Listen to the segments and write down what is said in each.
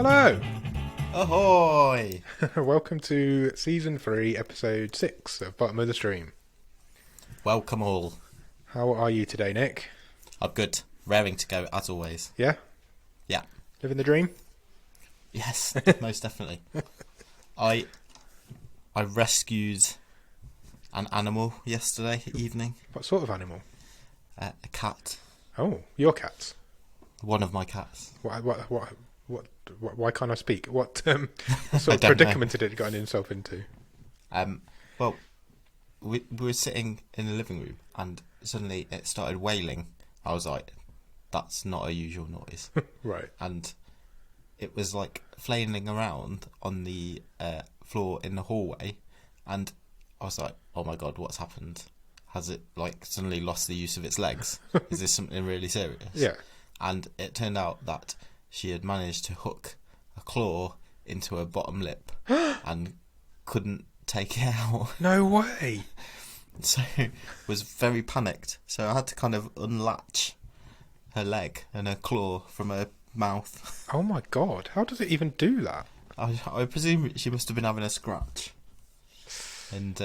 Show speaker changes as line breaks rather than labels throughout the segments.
Hello!
Ahoy!
Welcome to Season 3, Episode 6 of Bottom of the Stream.
Welcome all.
How are you today, Nick?
I'm good. Raring to go, as always.
Yeah?
Yeah.
Living the dream?
Yes, most definitely. I rescued an animal yesterday evening.
What sort of animal?
A cat.
Oh, your cats.
One of my cats.
Why can't I speak? What sort of
don't
predicament did it get himself into?
Well, we were sitting in the living room and suddenly it started wailing. I was like, that's not a usual noise.
Right.
And it was like flailing around on the floor in the hallway, and I was like, oh my god, what's happened? Has it like suddenly lost the use of its legs? Is this something really serious?
Yeah.
And it turned out that she had managed to hook a claw into her bottom lip and couldn't take it out.
No way!
So was very panicked. So I had to kind of unlatch her leg and her claw from her mouth.
Oh my god, how does it even do that?
I presume she must have been having a scratch and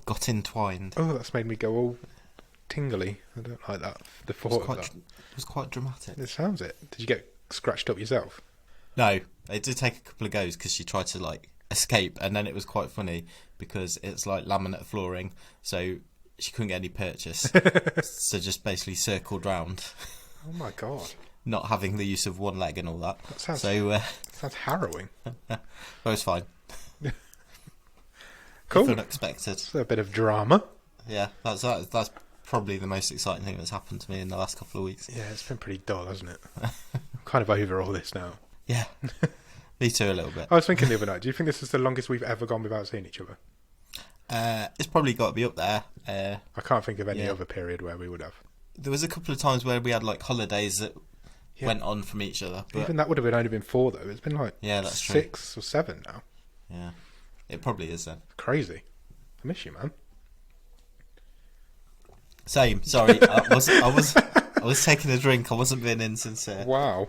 got entwined.
Oh, that's made me go all tingly. I don't like that. The thought of that.
It was quite dramatic.
It sounds it. Did you get scratched up yourself?
No, it did take a couple of goes because she tried to like escape, and then it was quite funny because it's like laminate flooring, so she couldn't get any purchase. So just basically circled round.
Oh my god.
Not having the use of one leg and all that.
That sounds,
so,
sounds harrowing.
Well, it's fine.
Cool.
If unexpected.
It's a bit of drama.
Yeah, that's probably the most exciting thing that's happened to me in the last couple of weeks.
Yeah, it's been pretty dull, hasn't it? I'm kind of over all this now.
Yeah, me too a little bit.
I was thinking the other night, do you think this is the longest we've ever gone without seeing each other?
It's probably got to be up there.
I can't think of any other period where we would have.
There was a couple of times where we had like holidays that went on from each other. But
even that would have only been 4 though. It's been like
that's
6
true.
or 7 now.
Yeah, it probably is then.
Crazy. I miss you, man.
Same. Sorry, I was taking a drink. I wasn't being insincere.
Wow.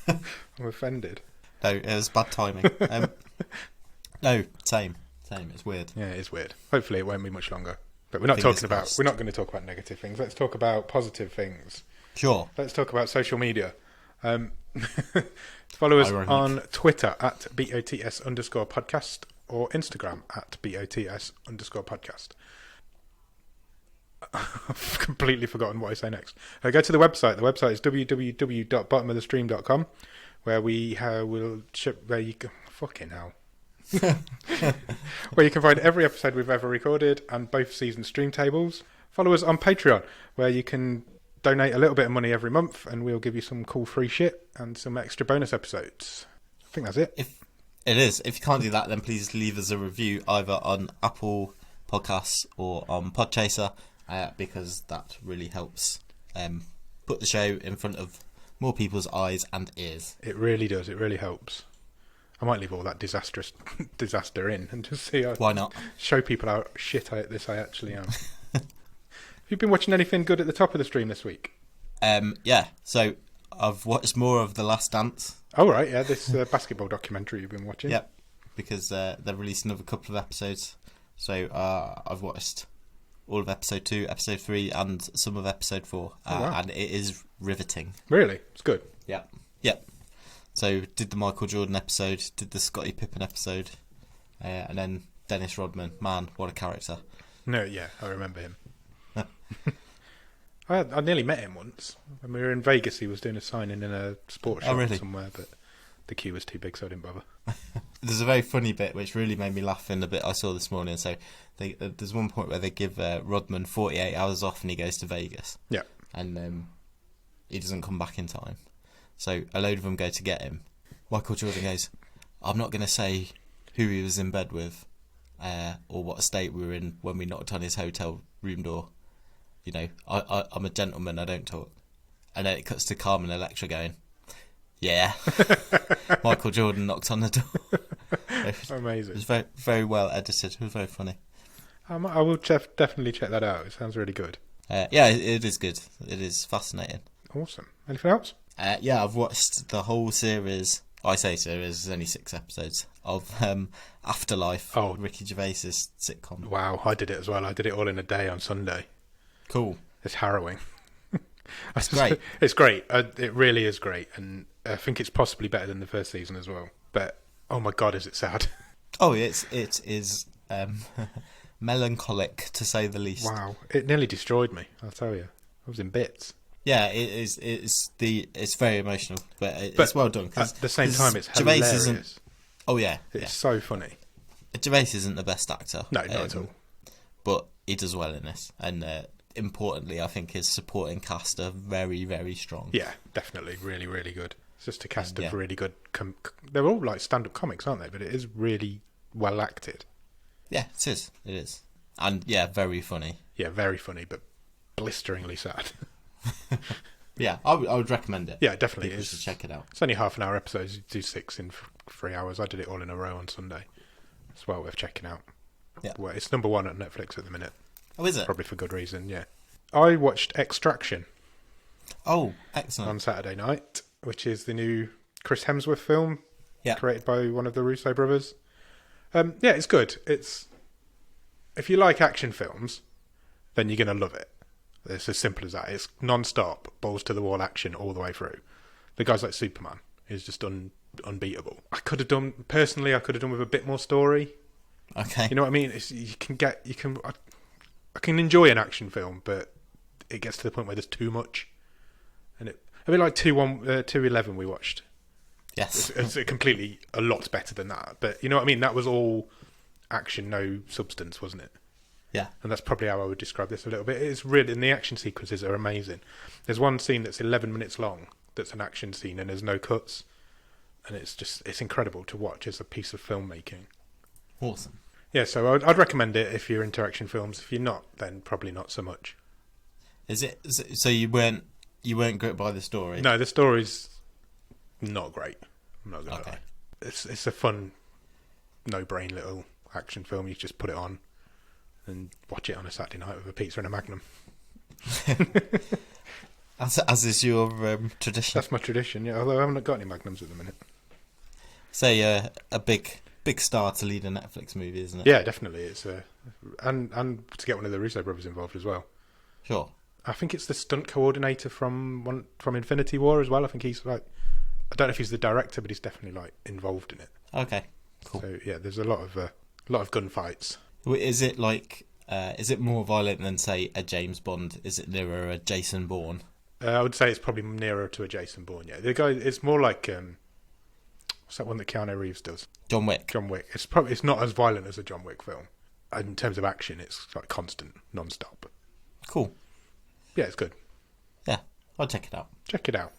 I'm offended.
No, it was bad timing. No, same. It's weird.
Yeah, it is weird. Hopefully it won't be much longer. But we're not
Fingers
talking about.
crossed.
We're not going to talk about negative things. Let's talk about positive things.
Sure.
Let's talk about social media. Follow us
Ironic.
on Twitter at BOTS_podcast or Instagram at BOTS_podcast. I've completely forgotten what I say next. Go to the website. The website is www.bottomofthestream.com, where we will ship. Where you can, fucking hell. Where you can find every episode we've ever recorded and both season stream tables. Follow us on Patreon, where you can donate a little bit of money every month, and we'll give you some cool free shit and some extra bonus episodes. I think that's it.
If you can't do that, then please leave us a review either on Apple Podcasts or on Podchaser, because that really helps put the show in front of more people's eyes and ears.
It really does. It really helps. I might leave all that disaster in and just see how.
Why not?
Show people how shit I actually am. Have you been watching anything good at the top of the stream this week?
Yeah. So I've watched more of The Last Dance.
Oh right, yeah, this basketball documentary you've been watching.
Yep. Because they've released another couple of episodes. So I've watched all of episode 2, episode 3, and some of episode 4,
wow.
and it is riveting.
Really, it's good.
Yep. So did the Michael Jordan episode, did the Scottie Pippen episode, and then Dennis Rodman. Man, what a character!
No, yeah, I remember him. I nearly met him once. When we were in Vegas, he was doing a signing in a sports shop somewhere, but the queue was too big, so I didn't bother.
There's a very funny bit which really made me laugh in the bit I saw this morning. So there's one point where they give Rodman 48 hours off and he goes to Vegas.
Yeah.
And he doesn't come back in time. So a load of them go to get him. Michael Jordan goes, I'm not going to say who he was in bed with or what state we were in when we knocked on his hotel room door. You know, I'm a gentleman, I don't talk. And then it cuts to Carmen Electra going, yeah. Michael Jordan knocked on the door.
Amazing.
It was very, very well edited. It was very funny.
I will definitely check that out. It sounds really good.
Yeah, it is good. It is fascinating.
Awesome. Anything else?
Yeah, I've watched the whole series I say so. There's only 6 episodes of Afterlife.
Oh.
Ricky Gervais's sitcom.
Wow, I did it as well. I did it all in a day on Sunday.
Cool.
It's harrowing.
It's great.
It's great. It really is great, and I think it's possibly better than the first season as well. But oh my god, is it sad?
Oh, it is melancholic to say the least.
Wow, it nearly destroyed me. I'll tell you, I was in bits.
Yeah, it is. It's very emotional, but it's well done.
At the same time, it's
Gervais
hilarious.
isn't. Oh yeah,
It's so funny.
Gervais isn't the best actor.
No, not at all.
But he does well in this, and importantly, I think his supporting cast are very, very strong.
Yeah, definitely, really, really good. It's just a cast
Yeah.
of really good. They're all like stand-up comics, aren't they? But it is really well acted.
Yeah, it is. It is, and yeah, very funny.
Yeah, very funny, but blisteringly sad.
Yeah, I would recommend it.
Yeah, definitely
People
is.
should check it out.
It's only half-an-hour episodes. You do 6 in 3 hours. I did it all in a row on Sunday. It's well worth checking out.
Yeah.
Well, it's number 1 at Netflix at the minute.
Oh, is it?
Probably for good reason, yeah. I watched Extraction
Oh, excellent.
on Saturday night, which is the new Chris Hemsworth film,
Yeah.
created by one of the Russo brothers. Yeah, it's good. If you like action films, then you're going to love it. It's as simple as that. It's non-stop, balls to the wall action all the way through. The guy's like Superman. He's just unbeatable. I could have done with a bit more story.
Okay.
You know what I mean? I can enjoy an action film, but it gets to the point where there's too much. And a bit like 211 we watched.
Yes.
It's completely a lot better than that. But you know what I mean? That was all action, no substance, wasn't it?
Yeah.
And that's probably how I would describe this a little bit. It's really, and the action sequences are amazing. There's one scene that's 11 minutes long that's an action scene and there's no cuts. And it's incredible to watch as a piece of filmmaking.
Awesome.
Yeah, so I'd recommend it if you're into action films. If you're not, then probably not so much.
Is it so? You weren't gripped by the story?
No, the story's not great. I'm not gonna
Okay.
lie. It's a fun, no-brain little action film. You just put it on and watch it on a Saturday night with a pizza and a Magnum.
As is your tradition.
That's my tradition. Yeah, although I haven't got any Magnums at the minute.
Say a big star to lead a Netflix movie, isn't it?
Yeah, definitely. It's and to get one of the Russo brothers involved as well.
Sure.
I think it's the stunt coordinator from Infinity War as well. I think he's like, I don't know if he's the director, but he's definitely like involved in it.
Okay. Cool.
So yeah, there's a lot of gunfights.
Is it like? Is it more violent than say a James Bond? Is it nearer a Jason Bourne?
I would say it's probably nearer to a Jason Bourne. Yeah, the guy. It's more like what's that one that Keanu Reeves does?
John Wick.
John Wick. It's not as violent as a John Wick film. In terms of action, it's like constant, non-stop.
Cool.
Yeah, it's good.
Yeah, I'll check it out.
Check it out.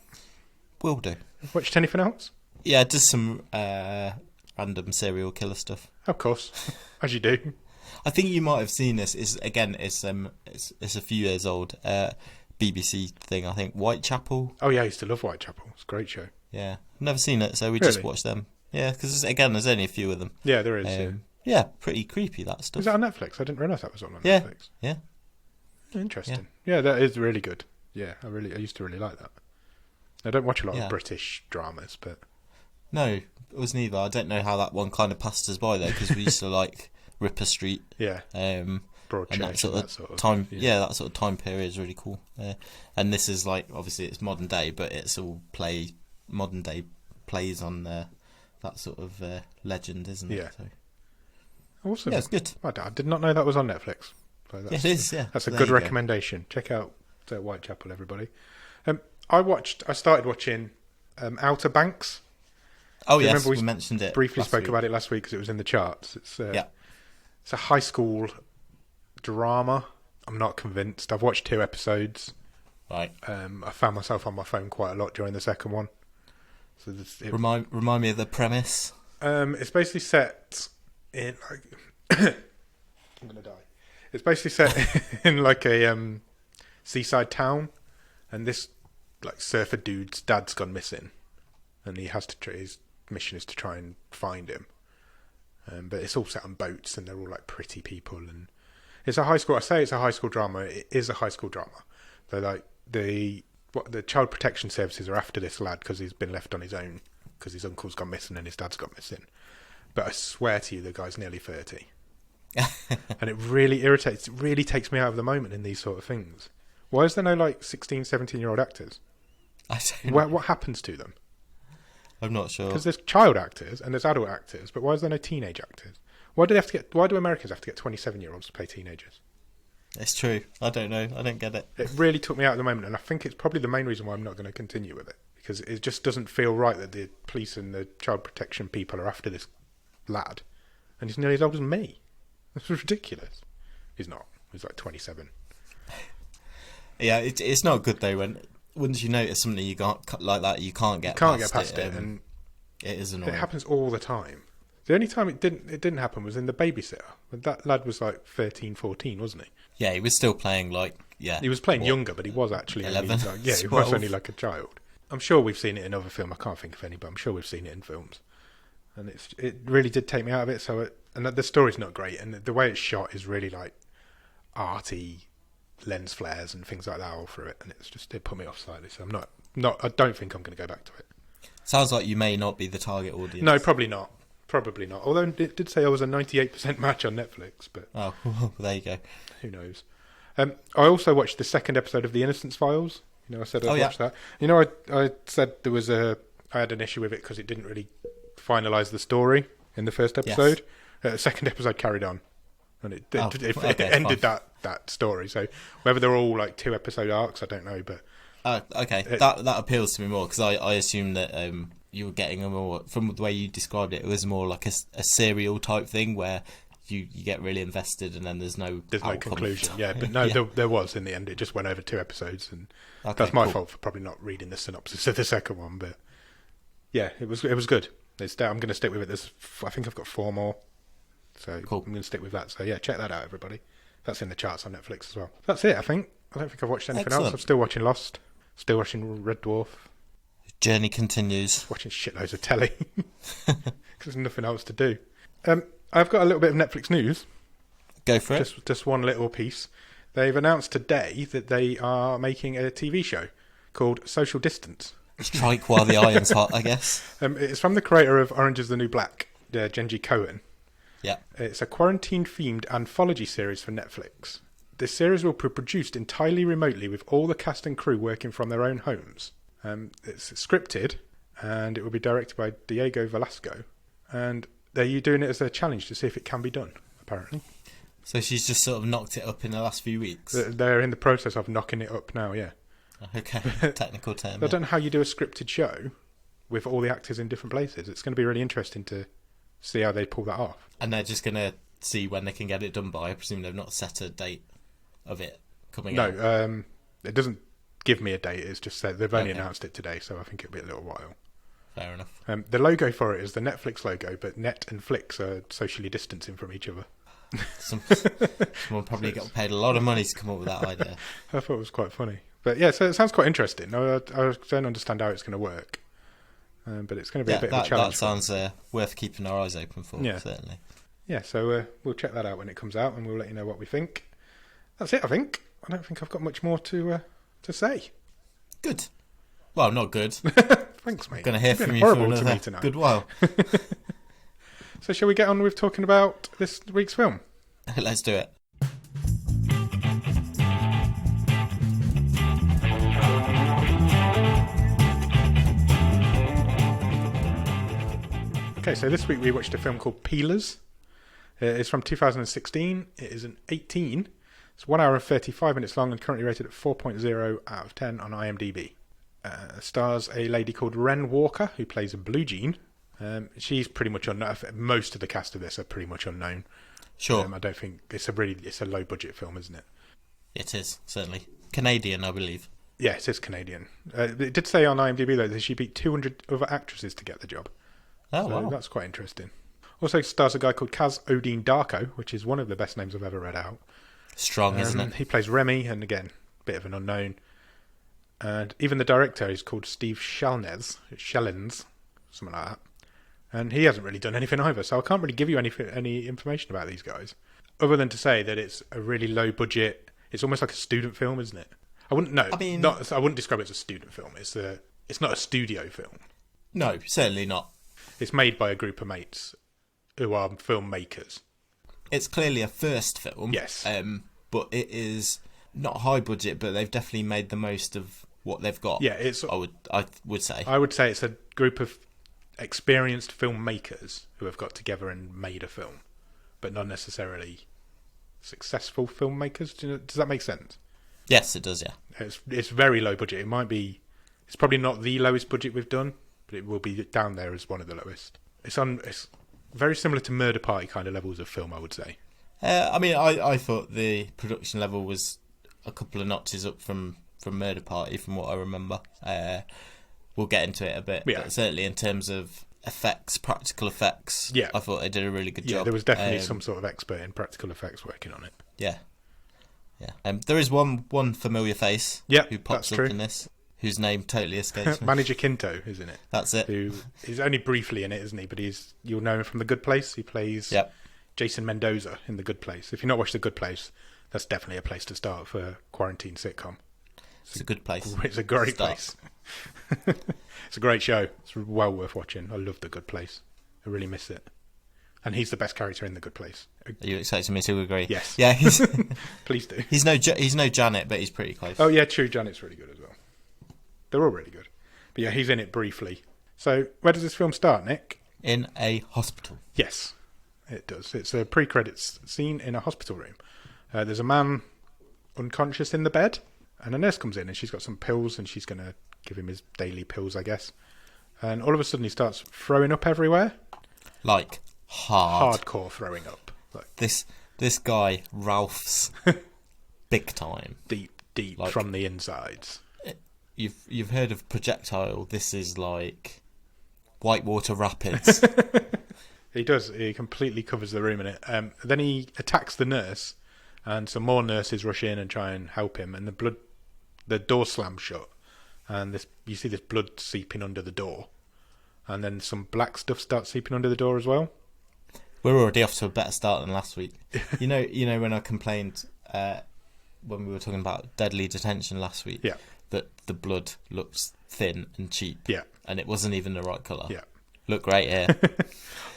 Will do.
Watched anything else?
Yeah, just some random serial killer stuff.
Of course, as you do.
I think you might have seen this. It's a few years old. BBC thing, I think. Whitechapel.
Oh yeah, I used to love Whitechapel. It's a great show.
Yeah, never seen it, so we
Really?
just watched them. Yeah, because again, there's only a few of them.
Yeah, there is.
Yeah, pretty creepy that stuff.
Is that on Netflix? I didn't realise that was on
Yeah.
Netflix.
Yeah.
Interesting. Yeah, that is really good. Yeah, I used to really like that. I don't watch a lot
Yeah.
of British dramas, but
No, it was neither. I don't know how that one kind of passed us by though, because we used to like Ripper Street.
yeah,
And
Broadchurch
that sort of
time.
yeah, that sort of time period is really cool. And this is like, obviously it's modern day, but it's all modern day plays on that sort of legend, isn't it?
Yeah.
So,
Awesome.
yeah, it's good.
I did not know that was on Netflix. So
Yeah, it is. Yeah,
That's a
There
good
you go.
recommendation. Check out Whitechapel, everybody. I started watching Outer Banks.
Oh
Do you
yes,
remember
we
we
mentioned it.
Briefly
last
spoke
week.
about it last week because it was in the charts. It's
Yeah.
It's a high school drama. I'm not convinced. I've watched 2 episodes.
Right.
I found myself on my phone quite a lot during the second one. So
Remind me of the premise.
it's basically set in like I'm gonna die. It's basically set in like a seaside town, and this like surfer dude's dad's gone missing, and he has to his mission is to try and find him. But it's all set on boats, and they're all like pretty people, and it's a high school. I say it's a high school drama. It is a high school drama. So like the child protection services are after this lad because he's been left on his own because his uncle's gone missing and his dad's gone missing. But I swear to you, the guy's nearly 30. And it really irritates, it really takes me out of the moment in these sort of things. Why is there no, like, 16, 17-year-old actors?
I don't know.
What happens to them?
I'm not sure.
Because there's child actors and there's adult actors, but why is there no teenage actors? Why do Americans have to get 27-year-olds to play teenagers?
It's true. I don't know. I don't get it.
It really took me out of the moment, and I think it's probably the main reason why I'm not going to continue with it, because it just doesn't feel right that the police and the child protection people are after this lad, and he's nearly as old as me. That's ridiculous. He's not. He's like 27.
Yeah, it's not good though when once you notice something you can't like that, you can't get past it,
and
it is annoying.
It happens all the time. The only time it didn't happen was in The Babysitter. When that lad was like 13, 14, wasn't he?
Yeah, he was still playing he was
playing younger, but he was actually
11.
He was only like a child. I'm sure we've seen it in other films. I can't think of any, but I'm sure we've seen it in films. And it really did take me out of it. And the story's not great, and the way it's shot is really like arty lens flares and things like that all through it, and it put me off slightly. So I don't think I'm going to go back to it.
Sounds like you may not be the target audience.
No, probably not. Probably not. Although it did say I was a 98% match on Netflix, but
there you go.
Who knows? I also watched the second episode of The Innocence Files. I said I'd watch that. I said I had an issue with it because it didn't really finalise the story in the first episode. Yes. The second episode carried on, and it ended that story. So whether they're all like 2-episode arcs, I don't know. But
okay, that appeals to me more because I assume that you were getting a more, from the way you described it, it was more like a serial type thing where you get really invested and then there's no
conclusion. Yeah, but no, there was in the end. It just went over 2 episodes, and that's my fault for probably not reading the synopsis of the second one. But yeah, it was good. I'm going to stick with it. I think I've got 4 more, so cool. I'm going to stick with that. So yeah, check that out, everybody. That's in the charts on Netflix as well. That's it, I think. I don't think I've watched anything else. I'm still watching Lost. Still watching Red Dwarf.
Journey continues.
Watching shitloads of telly. Because there's nothing else to do. I've got a little bit of Netflix news.
Go for it.
Just one little piece. They've announced today that they are making a TV show called Social Distance.
Strike while the iron's hot, I guess.
It's from the creator of Orange is the New Black, Genji Cohen.
Yeah. It's
a quarantine-themed anthology series for Netflix. This series will be produced entirely remotely with all the cast and crew working from their own homes. It's scripted, and it will be directed by Diego Velasco. And they're doing it as a challenge to see if it can be done, apparently.
So she's just sort of knocked it up in the last few weeks?
They're in the process of knocking it up now, yeah.
Okay, technical term.
I don't know how you do a scripted show with all the actors in different places. It's going to be really interesting to see how they pull that off.
And they're just going to see when they can get it done by. I presume they've not set a date of it coming out.
No, it doesn't give me a date. It's just said they've only announced it today, so I think it'll be a little while.
Fair enough.
The logo for it is the Netflix logo, but Net and Flix are socially distancing from each other.
Someone probably got paid a lot of money to come up with that idea.
I thought it was quite funny. But yeah, so it sounds quite interesting. I don't understand how it's going to work. But it's going to be a bit of a challenge.
That sounds worth keeping our eyes open for, certainly.
Yeah, so we'll check that out when it comes out, and we'll let you know what we think. That's it, I think. I don't think I've got much more to say. Good.
Well, not good.
Thanks, mate.
I'm going to hear from you for another good while.
So shall we get on with talking about this week's film?
Let's do it.
Okay, so this week we watched a film called Peelers. It's from 2016. It is an 18. It's 1 hour and 35 minutes long and currently rated at 4.0 out of 10 on IMDb. Stars a lady called Ren Walker, who plays a Blue Jean. She's pretty much unknown. Most of the cast of this are pretty much unknown.
Sure.
I don't think it's a low budget film, isn't it?
It is, certainly. Canadian, I believe.
Yeah, it is Canadian. It did say on IMDb though that she beat 200 other actresses to get the job.
Oh,
so
wow.
That's quite interesting. Also stars a guy called Kaz Odin Darko, which is one of the best names I've ever read out.
Strong, isn't it?
He plays Remy, and again, a bit of an unknown. And even the director is called Steve Shellens, something like that. And he hasn't really done anything either, so I can't really give you any information about these guys, other than to say that it's a really low budget. It's almost like a student film, isn't it? I wouldn't describe it as a student film. It's not a studio film.
No, certainly not.
It's made by a group of mates who are filmmakers.
It's clearly a first film.
Yes.
But it is not high budget, but they've definitely made the most of what they've got.
Yeah,
I would say.
I would say it's a group of experienced filmmakers who have got together and made a film, but not necessarily successful filmmakers. Does that make sense?
Yes, it does. Yeah.
It's very low budget. It's probably not the lowest budget we've done, but it will be down there as one of the lowest. It's very similar to Murder Party kind of levels of film, I would say.
I thought the production level was a couple of notches up from Murder Party, from what I remember. We'll get into it a bit, but certainly in terms of effects, practical effects, I thought they did a really good job.
Yeah, there was definitely some sort of expert in practical effects working on it.
Yeah. There is one familiar face who pops up in this, whose name totally escapes me.
Manager Quinto, isn't it?
That's it.
Who is only briefly in it, isn't he? But you'll know him from The Good Place. He plays Jason Mendoza in The Good Place. If you've not watched The Good Place, that's definitely a place to start for a quarantine sitcom.
It's a good place.
It's a great place. It's a great show. It's well worth watching. I love The Good Place. I really miss it. And he's the best character in The Good Place.
Are you expecting me to agree?
Yes.
Yeah.
Please do.
He's no Janet, but he's pretty close.
Oh yeah, true. Janet's really good as well. They're all really good. But yeah, he's in it briefly. So where does this film start, Nick?
In a hospital.
Yes, it does. It's a pre-credits scene in a hospital room. There's a man unconscious in the bed, and a nurse comes in, and she's got some pills, and she's going to give him his daily pills, I guess. And all of a sudden, he starts throwing up everywhere.
Like
hardcore throwing up. Like
this guy Ralph's big time,
deep
like,
from the insides.
You've heard of projectile. This is like whitewater rapids.
He does. He completely covers the room in it. Then he attacks the nurse, and some more nurses rush in and try and help him. And the door slams shut, and you see this blood seeping under the door, and then some black stuff starts seeping under the door as well.
We're already off to a better start than last week. You know when I complained when we were talking about deadly detention last week, that the blood looks thin and cheap, and it wasn't even the right colour. Yeah. Look great here.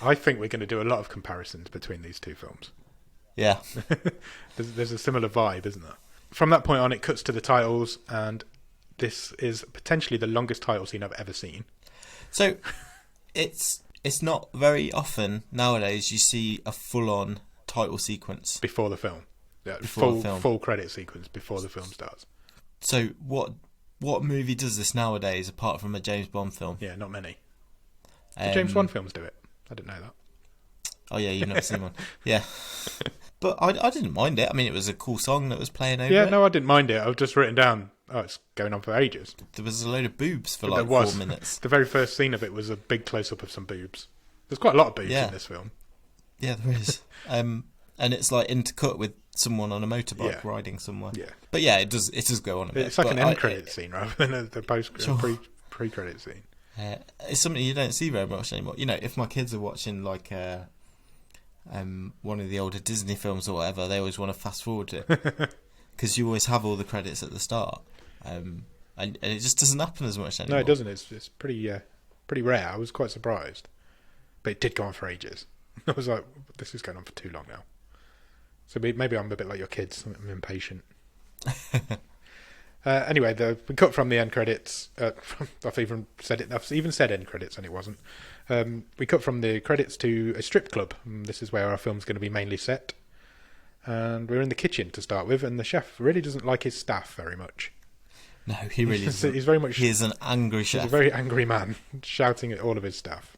I think we're going to do a lot of comparisons between these two films.
Yeah.
There's a similar vibe, isn't there? From that point on, it cuts to the titles, and this is potentially the longest title scene I've ever seen.
So, it's not very often nowadays you see a full-on title sequence.
Before the film. Yeah, full credit sequence before the film starts.
So, what movie does this nowadays, apart from a James Bond film?
Yeah, not many. The James Bond films do it. I didn't know that.
Oh yeah, you've never seen one. Yeah. But I didn't mind it. I mean, it was a cool song that was playing over it.
No, I didn't mind it. I've just written down, it's going on for ages.
There was a load of boobs for 4 minutes.
The very first scene of it was a big close-up of some boobs. There's quite a lot of boobs in this film. Yeah,
there is. And it's like intercut with someone on a motorbike riding somewhere. Yeah. But yeah, it does go on a bit.
It's like an end credit scene rather than the pre-credit scene.
It's something you don't see very much anymore. You know, if my kids are watching like one of the older Disney films or whatever, they always want to fast forward it because you always have all the credits at the start, and it just doesn't happen as much anymore.
No, it doesn't. It's pretty rare. I was quite surprised, but it did go on for ages. I was like, this is going on for too long now. So maybe I'm a bit like your kids. I'm impatient. Anyway, we cut from the end credits. I've even said end credits, and it wasn't. We cut from the credits to a strip club. This is where our film's going to be mainly set. And we're in the kitchen to start with, and the chef really doesn't like his staff very much.
No, he really doesn't. He's an angry chef.
He's a very angry man, shouting at all of his staff.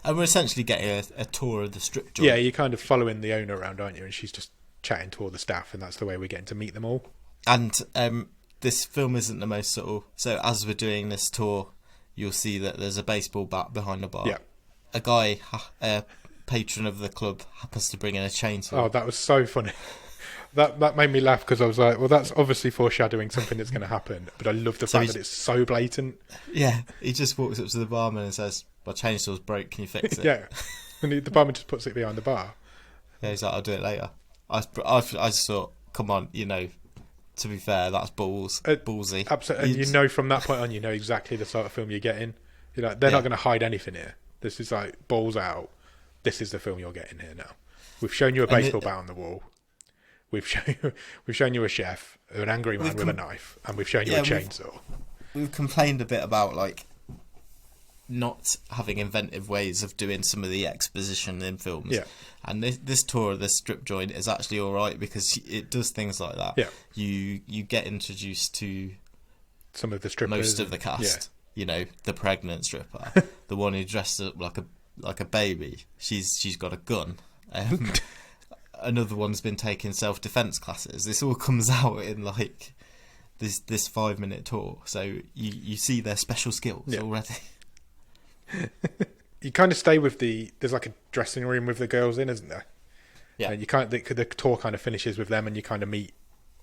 And we're essentially getting a tour of the strip joint.
Yeah, you're kind of following the owner around, aren't you? And she's just chatting to all the staff, and that's the way we're getting to meet them all.
And this film isn't the most subtle. So as we're doing this tour, you'll see that there's a baseball bat behind the bar. Yeah. A guy, a patron of the club, happens to bring in a chainsaw.
Oh, that was so funny. That made me laugh because I was like, well, that's obviously foreshadowing something that's going to happen. But I love the fact that it's so blatant.
Yeah, he just walks up to the barman and says, my chainsaw's broke, can you fix it?
Yeah, and the barman just puts it behind the bar.
Yeah, he's like, I'll do it later. I just thought, come on, to be fair, that's ballsy.
Absolutely. And from that point on, you know exactly the sort of film you're getting. You know, they're
Yeah.
not going to hide anything here. This is like balls out. This is the film you're getting here now. We've shown you a baseball bat on the wall. We've shown you a chef, an angry man with a knife, and we've shown you a chainsaw.
We've complained a bit about like not having inventive ways of doing some of the exposition in films.
Yeah.
And this tour of the strip joint is actually all right because it does things like that.
Yeah.
You get introduced to
some of the strippers,
most of the cast.
Yeah.
You know, the pregnant stripper, the one who dressed up like a baby. She's got a gun. Another one's been taking self-defense classes. This all comes out in like this 5-minute tour, so you see their special skills already.
You kind of stay with there's like a dressing room with the girls in, isn't there?
Yeah.
And you the tour kind of finishes with them, and you kind of meet,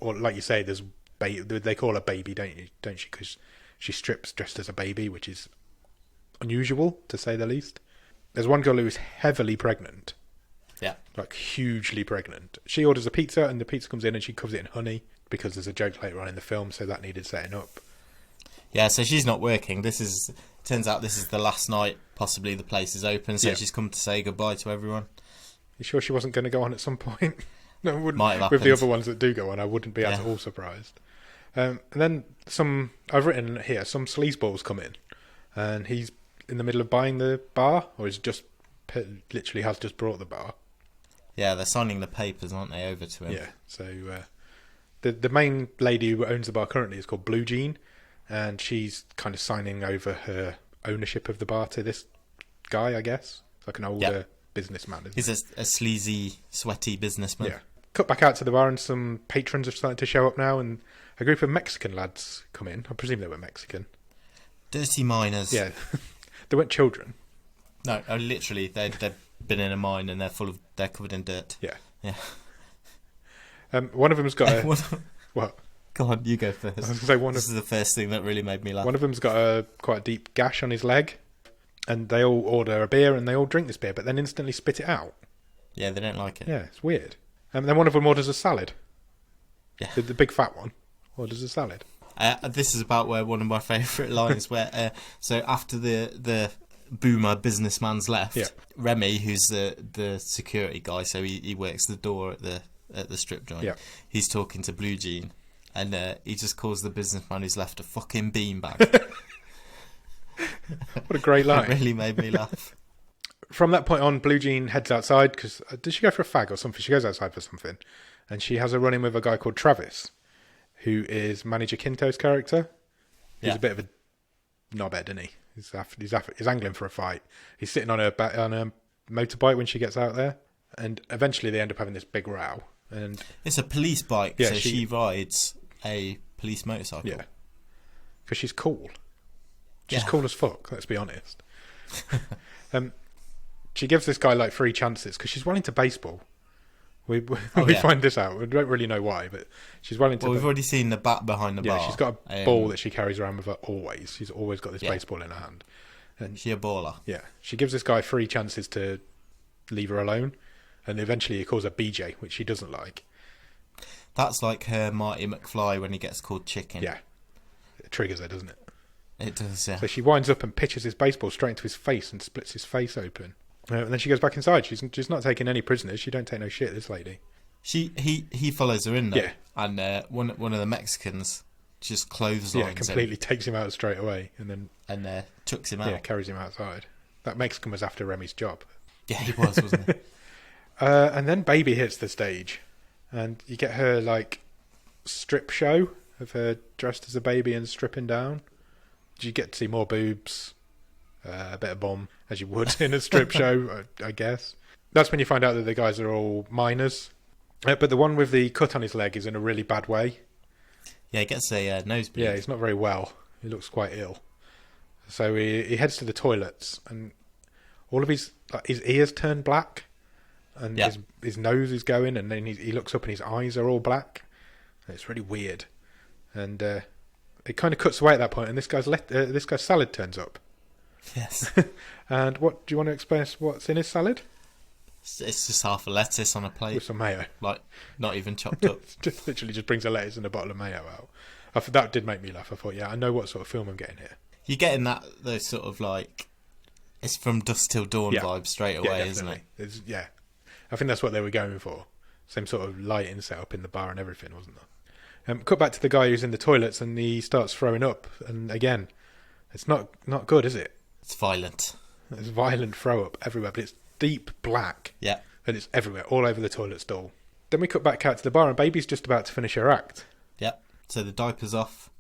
or like you say, there's they call her baby, don't she? Because she strips dressed as a baby, which is unusual to say the least. There's one girl who is heavily pregnant.
Yeah.
Like hugely pregnant. She orders a pizza, and the pizza comes in and she covers it in honey because there's a joke later on in the film, so that needed setting up.
Yeah, so she's not working. Turns out this is the last night, possibly the place is open, so she's come to say goodbye to everyone.
You sure she wasn't going to go on at some point? No, I wouldn't.
Might have
with the
happened.
other ones that do go on, I wouldn't be at all surprised. And then I've written here, some sleazeballs come in, and he's in the middle of buying the bar, or is just literally has just brought the bar.
Yeah, they're signing the papers, aren't they, over to him?
Yeah, so the main lady who owns the bar currently is called Blue Jean, and she's kind of signing over her ownership of the bar to this guy, I guess. It's like an older businessman, isn't
He's a sleazy, sweaty businessman.
Yeah. Cut back out to the bar, and some patrons are starting to show up now, and a group of Mexican lads come in. I presume they were Mexican.
Dirty miners.
Yeah. They weren't children.
No, literally, they've been in a mine and they're covered in dirt.
Yeah.
Yeah.
One of them's got a... What?
Go on, you go first.
I was going to say
this is the first thing that really made me laugh.
One of them's got quite a deep gash on his leg, and they all order a beer, and they all drink this beer, but then instantly spit it out.
Yeah, they don't like it.
Yeah, it's weird. And then one of them orders a salad.
Yeah.
The big fat one orders a salad.
This is about where one of my favourite lines where so after the boomer businessman's left, Remy, who's the security guy, so he works the door at the strip joint.
Yeah.
He's talking to Blue Jean, and he just calls the businessman who's left a fucking beanbag.
What a great line.
It really made me laugh.
From that point on, Blue Jean heads outside because did she go for a fag or something? She goes outside for something, and she has a run-in with a guy called Travis, who is Manager Quinto's character. He's a bit of a knobhead, isn't he? He's angling for a fight. He's sitting on a motorbike when she gets out there, and eventually they end up having this big row. And
it's a police bike, so she rides a police motorcycle.
Yeah, because she's cool. She's cool as fuck. Let's be honest. She gives this guy like 3 chances because she's well into baseball. We find this out. We don't really know why, but she's well into.
Well, we've already seen the bat behind the bar.
Yeah, she's got a ball that she carries around with her always. She's always got this baseball in her hand. And
she's a baller.
Yeah, she gives this guy 3 chances to leave her alone, and eventually he calls her BJ, which she doesn't like.
That's like her Marty McFly when he gets called chicken.
Yeah, it triggers her, doesn't it?
It does, yeah.
So she winds up and pitches his baseball straight into his face and splits his face open. And then she goes back inside. She's not taking any prisoners. She don't take no shit, this lady.
He follows her in, though.
Yeah.
And one of the Mexicans just clotheslines him.
Yeah, completely takes him out straight away. And
chucks him out.
Yeah, carries him outside. That Mexican was after Remy's job.
Yeah, he was, wasn't he?
And then Baby hits the stage. And you get her, like, strip show of her dressed as a baby and stripping down. You get to see more boobs, a bit of bum, as you would in a strip show, I guess. That's when you find out that the guys are all minors. But the one with the cut on his leg is in a really bad way.
Yeah, he gets a nosebleed.
Yeah, he's not very well. He looks quite ill. So he heads to the toilets, and all of his ears turn black, and his nose is going, and then he looks up and his eyes are all black. It's really weird. And it kind of cuts away at that point, and this guy's salad turns up.
Yes.
And what do you want to express? What's in his salad?
It's just half a lettuce on a plate
with some mayo,
like not even chopped up.
Literally just brings a lettuce and a bottle of mayo out. That did make me laugh. I thought, yeah, I know what sort of film I'm getting here.
You're getting those sort of like it's from dusk till dawn vibes straight away, isn't it?
Yeah, I think that's what they were going for. Same sort of lighting setup in the bar and everything, wasn't there? Cut back to the guy who's in the toilets and he starts throwing up. And again, it's not good, is it?
It's violent.
There's violent throw up everywhere, but it's deep black.
Yeah.
And it's everywhere, all over the toilet stall. Then we cut back out to the bar and Baby's just about to finish her act.
Yep. So the diaper's off.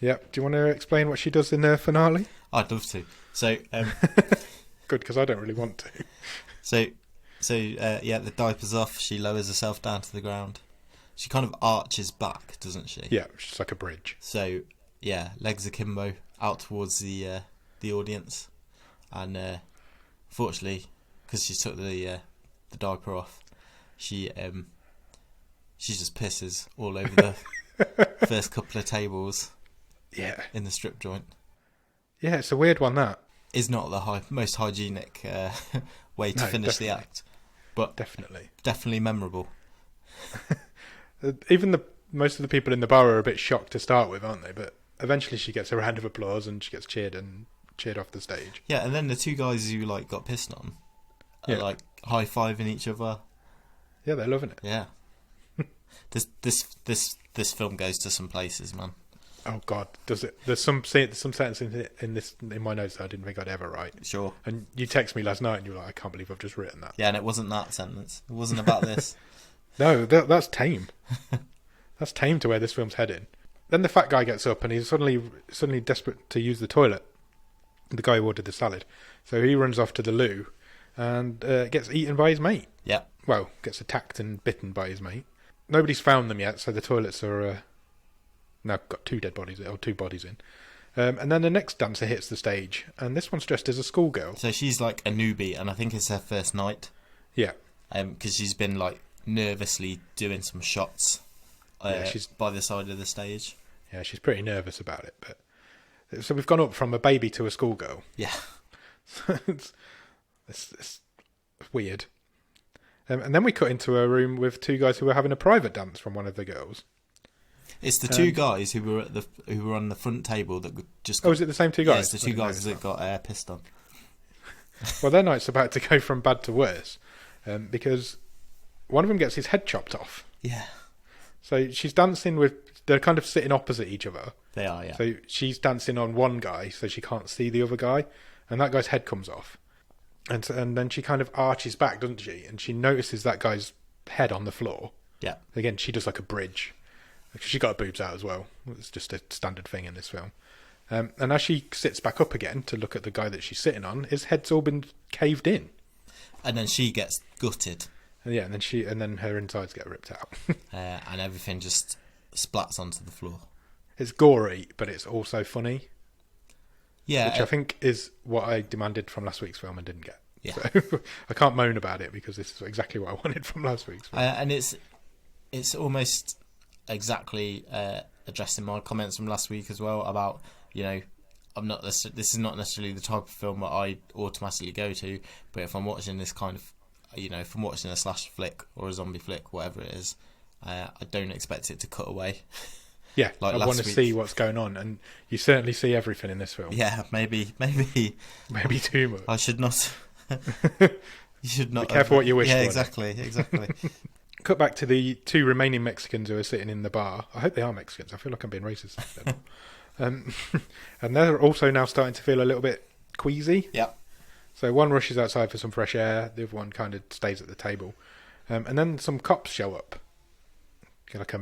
Yep. Do you want to explain what she does in the finale?
I'd love to. So,
good, because I don't really want to.
So, the diaper's off. She lowers herself down to the ground. She kind of arches back, doesn't she?
Yeah, she's like a bridge.
So, yeah, legs akimbo out towards the audience, and fortunately, because she took the diaper off, she just pisses all over the first couple of tables.
Yeah.
In the strip joint.
Yeah, it's a weird one, that.
Is not the most hygienic way to finish the act. But definitely memorable.
Even most of the people in the bar are a bit shocked to start with, aren't they? But eventually she gets a round of applause and she gets cheered off the stage.
Yeah, and then the two guys who like got pissed on are like high-fiving each other.
Yeah, they're loving it.
Yeah. This film goes to some places, man.
Oh God, does it? There's some sentence in my notes that I didn't think I'd ever write.
Sure.
And you text me last night and you were like, I can't believe I've just written that.
Yeah, and it wasn't that sentence. It wasn't about this.
No, that's tame. That's tame to where this film's heading. Then the fat guy gets up and he's suddenly desperate to use the toilet. The guy who ordered the salad, so he runs off to the loo and gets eaten by his mate.
Yeah.
Well, gets attacked and bitten by his mate. Nobody's found them yet, so the toilets are now got two bodies in. And then the next dancer hits the stage, and this one's dressed as a schoolgirl.
So she's like a newbie, and I think it's her first night.
Yeah.
Because she's been like nervously doing some shots. She's by the side of the stage.
Yeah, she's pretty nervous about it. But so we've gone up from a baby to a schoolgirl.
Yeah.
it's weird. And then we cut into a room with two guys who were having a private dance from one of the girls.
It's the two guys who were on the front table that just.
Oh, is it the same two guys?
Yeah, it's the two guys that got pissed on.
Well, their night's about to go from bad to worse, because one of them gets his head chopped off.
Yeah.
So she's dancing with. They're kind of sitting opposite each other.
They are, yeah.
So she's dancing on one guy, so she can't see the other guy, and that guy's head comes off. And then she kind of arches back, doesn't she? And she notices that guy's head on the floor.
Yeah.
Again, she does like a bridge. She got her boobs out as well. It's just a standard thing in this film. And as she sits back up again to look at the guy that she's sitting on, his head's all been caved in.
And then she gets gutted.
And yeah, and then her insides get ripped out.
And everything just splats onto the floor.
It's gory, but it's also funny.
Yeah,
which I think is what I demanded from last week's film and didn't get.
Yeah.
So I can't moan about it because this is exactly what I wanted from last week's film.
And it's almost exactly addressing my comments from last week as well about, this is not necessarily the type of film that I automatically go to, but if I'm watching this kind of, if I'm watching a slash flick or a zombie flick, whatever it is, I don't expect it to cut away.
Yeah,
like
I want to see what's going on, and you certainly see everything in this film.
Yeah, maybe
too much.
I should not. You should not.
Be careful what you wish for.
Yeah, exactly.
Cut back to the two remaining Mexicans who are sitting in the bar. I hope they are Mexicans. I feel like I'm being racist. And they're also now starting to feel a little bit queasy.
Yeah.
So one rushes outside for some fresh air. The other one kind of stays at the table. And then some cops show up. Like a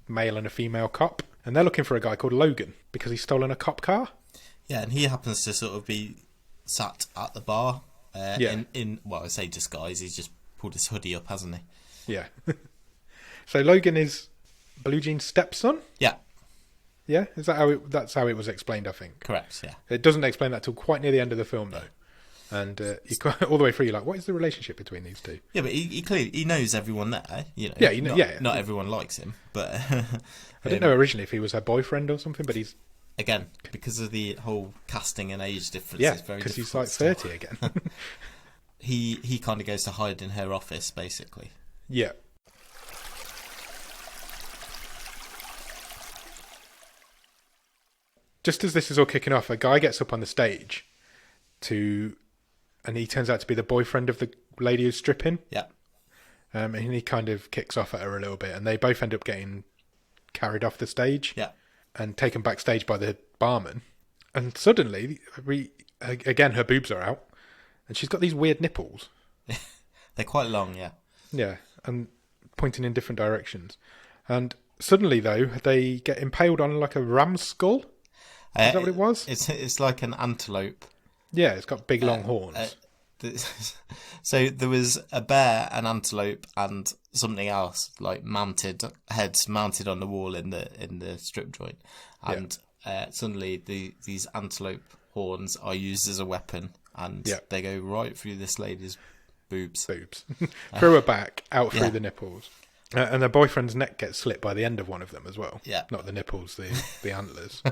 male and a female cop. And they're looking for a guy called Logan because he's stolen a cop car.
Yeah, and he happens to sort of be sat at the bar in I say disguise. He's just pulled his hoodie up, hasn't he?
Yeah. So Logan is Blue Jean's stepson?
Yeah.
Yeah? Is that that's how it was explained, I think?
Correct, yeah.
It doesn't explain that till quite near the end of the film, though. And all the way through, you're like, what is the relationship between these two?
Yeah, but he clearly knows everyone there. Not everyone likes him, but
I didn't know originally if he was her boyfriend or something, but he's
again because of the whole casting and age difference.
Yeah, because he's like 30 again.
he kind of goes to hide in her office, basically.
Yeah. just as this is all kicking off, a guy gets up on the stage and he turns out to be the boyfriend of the lady who's stripping.
Yeah.
And he kind of kicks off at her a little bit, and they both end up getting carried off the stage.
Yeah.
And taken backstage by the barman. And suddenly, again, her boobs are out, and she's got these weird nipples.
They're quite long, yeah.
Yeah, and pointing in different directions. And suddenly, though, they get impaled on like a ram's skull. Is that what it was?
It's like an antelope.
Yeah, it's got big long horns.
So there was a bear, an antelope, and something else like heads mounted on the wall in the strip joint, and suddenly these antelope horns are used as a weapon, and they go right through this lady's boobs.
Through her back, out through the nipples. And her boyfriend's neck gets slit by the end of one of them as well.
Yeah.
Not the nipples, the antlers.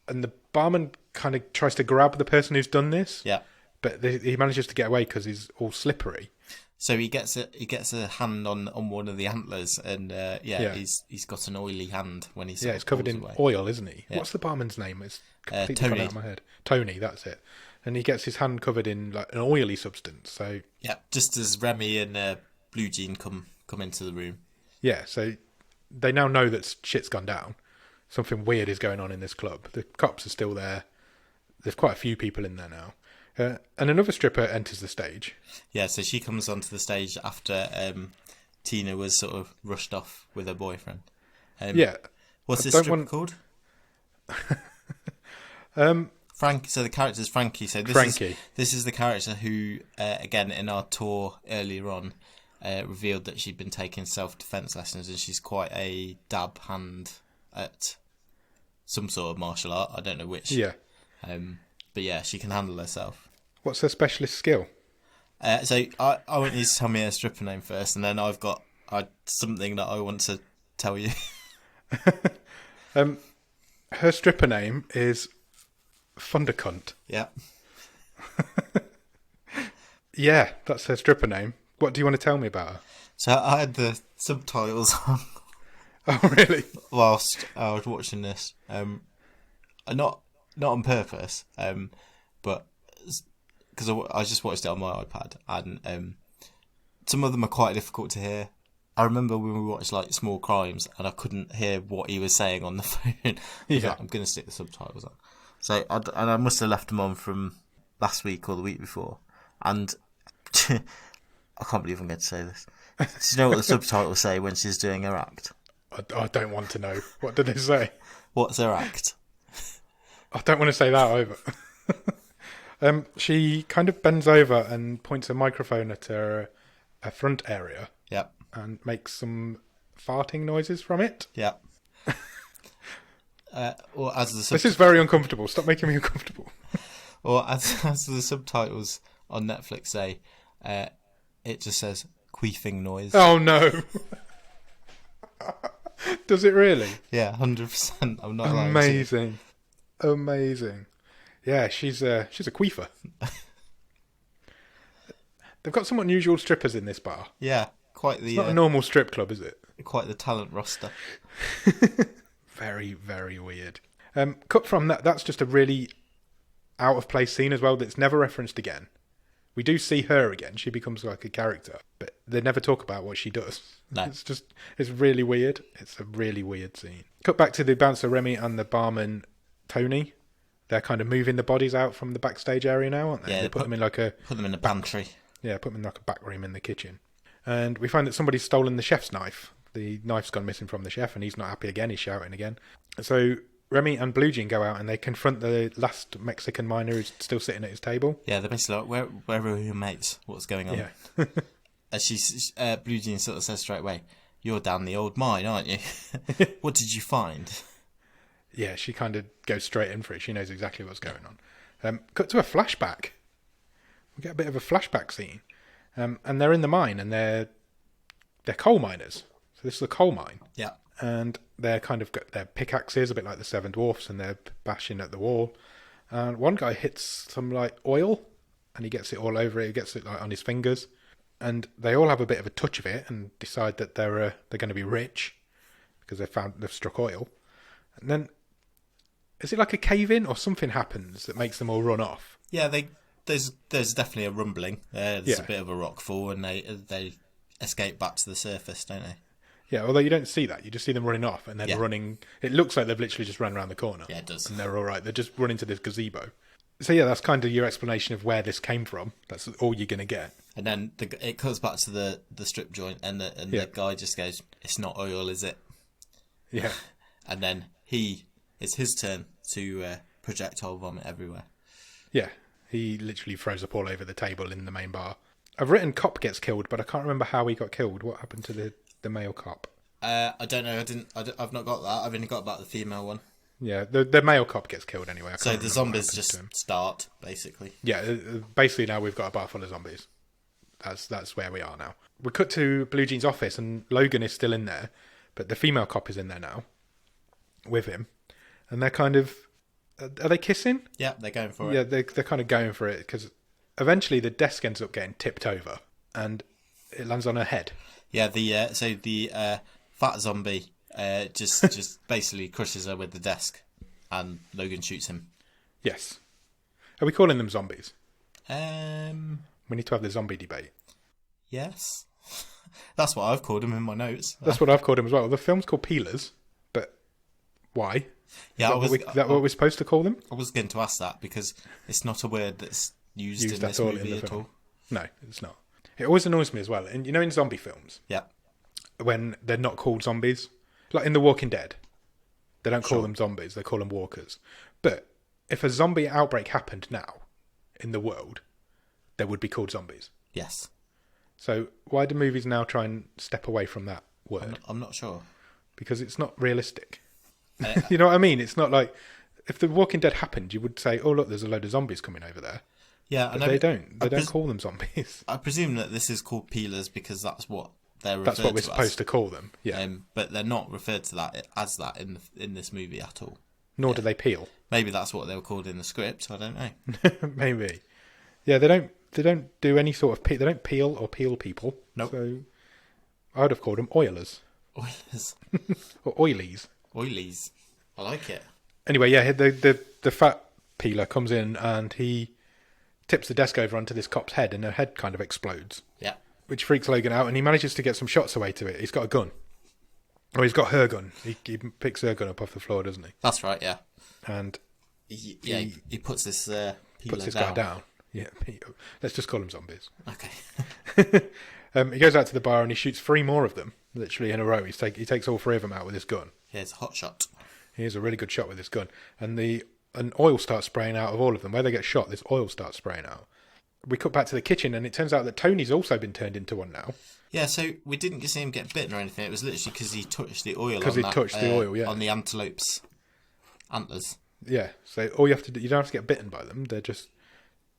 And the barman kind of tries to grab the person who's done this.
Yeah.
But he manages to get away because he's all slippery.
So he gets a hand on one of the antlers, and he's got an oily hand when he's
it's covered in oil, isn't he?
Yeah.
What's the barman's name? It's completely
Tony.
gone out of my head. Tony, that's it. And he gets his hand covered in like an oily substance. So
just as Remy and Blue Jean come into the room.
Yeah, so they now know that shit's gone down. Something weird is going on in this club. The cops are still there. There's quite a few people in there now. And another stripper enters the stage.
Yeah, so she comes onto the stage after Tina was sort of rushed off with her boyfriend. What's this stripper called? Frank. So the character's Frankie. So this is the character who, again, in our tour earlier on, revealed that she'd been taking self-defense lessons, and she's quite a dab hand at some sort of martial art. I don't know which.
Yeah.
But yeah, she can handle herself.
What's her specialist skill?
So I want you to tell me her stripper name first, and then I've got something that I want to tell you.
Her stripper name is Thundercunt.
Yeah.
Yeah, that's her stripper name. What do you want to tell me about her?
So I had the subtitles on.
Oh, really?
Whilst I was watching this, not on purpose, but because I just watched it on my iPad, and some of them are quite difficult to hear. I remember when we watched like Small Crimes, and I couldn't hear what he was saying on the phone. I was like, I'm going to stick the subtitles on. So I must have left them on from last week or the week before, and I can't believe I'm going to say this. Do you know what the subtitles say when she's doing her act?
I don't want to know. What did they say?
What's her act?
I don't want to say that either. She kind of bends over and points a microphone at her front area.
Yep.
And makes some farting noises from it.
Yep.
This is very uncomfortable. Stop making me uncomfortable.
Or as the subtitles on Netflix say, it just says queefing noise.
Oh no! Does it really?
Yeah, 100%. I'm not lying.
Amazing. Yeah, she's a queefer. They've got some unusual strippers in this bar.
Yeah, quite the.
It's not a normal strip club, is it?
Quite the talent roster.
Very, very weird. Cut from that. That's just a really out of place scene as well. That's never referenced again. We do see her again. She becomes like a character, but they never talk about what she does.
No.
It's really weird. It's a really weird scene. Cut back to the bouncer Remy and the barman Tony. They're kind of moving the bodies out from the backstage area now, aren't they?
Yeah,
they put them in like a...
Put them in a pantry.
Yeah, put them in like a back room in the kitchen. And we find that somebody's stolen the chef's knife. The knife's gone missing from the chef, and he's not happy again. He's shouting again. So Remy and Blue Jean go out, and they confront the last Mexican miner who's still sitting at his table.
Yeah, they're basically like, where are your mates? What's going on?
Yeah.
And Blue Jean sort of says straight away, "You're down the old mine, aren't you? What did you find?"
Yeah, she kind of goes straight in for it. She knows exactly what's going on. Cut to a flashback. We get a bit of a flashback scene. And they're in the mine, and they're coal miners. So this is a coal mine.
Yeah.
And they're kind of got their pickaxes, a bit like the Seven Dwarfs, and they're bashing at the wall. And one guy hits some like oil, and he gets it all over it. He gets it like on his fingers. And they all have a bit of a touch of it, and decide that they're going to be rich because they've struck oil. And then Is it like a cave in or something happens that makes them all run off?
Yeah, there's definitely a rumbling. There's
Yeah.
a bit of a rock fall, and they escape back to the surface, don't they?
Yeah, although you don't see that. You just see them running off and then
Yeah.
running. It looks like they've literally just run around the corner.
Yeah, it does.
And they're all right. They're just running to this gazebo. So yeah, that's kind of your explanation of where this came from. That's all you're going to get.
And then it comes back to the strip joint, and
Yeah.
the guy just goes, "It's not oil, is it?"
Yeah.
And then it's his turn to projectile vomit everywhere.
Yeah. He literally throws up all over the table in the main bar. I've written cop gets killed, but I can't remember how he got killed. What happened to the male cop?
I don't know. I've not got that. I've only got about the female one.
Yeah, the male cop gets killed anyway.
So the
remember what
zombies
happened
just
to him.
start, basically.
Yeah, basically now we've got a bar full of zombies. That's where we are now. We cut to Blue Jean's office and Logan is still in there, but the female cop is in there now with him, and they're kind of are they kissing?
Yeah, they're going for it.
Yeah, they're kind of going for it because eventually the desk ends up getting tipped over and it lands on her head.
Yeah, the fat zombie just basically crushes her with the desk, and Logan shoots him.
Yes. Are we calling them zombies?
Um,
We need to have the zombie debate.
yes, that's what I've called him in my notes.
That's what I've called them as well. The film's called Peelers, but why?
Yeah,
Is that what we're supposed to call them?
I was going to ask that because it's not a word that's used in
Used
this
at all in
movie
the
at
film.
all.
No, it's not. It always annoys me as well. And you know, in zombie films,
Yeah,
when they're not called zombies, like in The Walking Dead, they don't call
Sure.
them zombies; they call them walkers. But if a zombie outbreak happened now in the world, they would be called zombies.
yes.
So why do movies now try and step away from that word?
I'm not sure.
Because it's not realistic.
Uh,
You know what I mean? It's not like if The Walking Dead happened, you would say, "Oh look, there's a load of zombies coming over there."
yeah,
But
I know.
they don't.
I
They don't call them zombies.
I presume that this is called peelers because that's what they're referred
That's what we're
to
supposed
as.
to call them. Yeah.
But they're not referred to that as that in this movie at all.
Nor do they peel.
Maybe that's what they were called in the script. I don't know.
Maybe. Yeah, they don't. They don't do any sort of. They don't peel or peel people.
Nope.
So I would have called them oilers
Oilers,
or oilies.
oilies. I like it.
Anyway, yeah, the fat peeler comes in and he tips the desk over onto this cop's head, and her head kind of explodes,
Yeah,
which freaks Logan out, and he manages to get some shots away to it. He's got a gun. Or he's got her gun. He picks her gun up off the floor, doesn't he?
that's right. Yeah,
And
he puts this peeler
puts this
down.
guy down. Yeah, let's just call them zombies.
Okay.
He goes out to the bar and he shoots 3 more of them, literally in a row. He takes all 3 of them out with his gun.
Here's a hot shot.
He has a really good shot with his gun. And oil starts spraying out of all of them. Where they get shot, this oil starts spraying out. We cut back to the kitchen and it turns out that Tony's also been turned into one now.
Yeah, so we didn't see him get bitten or anything. It was literally because he touched the oil.
Because he touched the oil, yeah.
On the antelope's antlers.
Yeah, so all you have to do, you don't have to get bitten by them.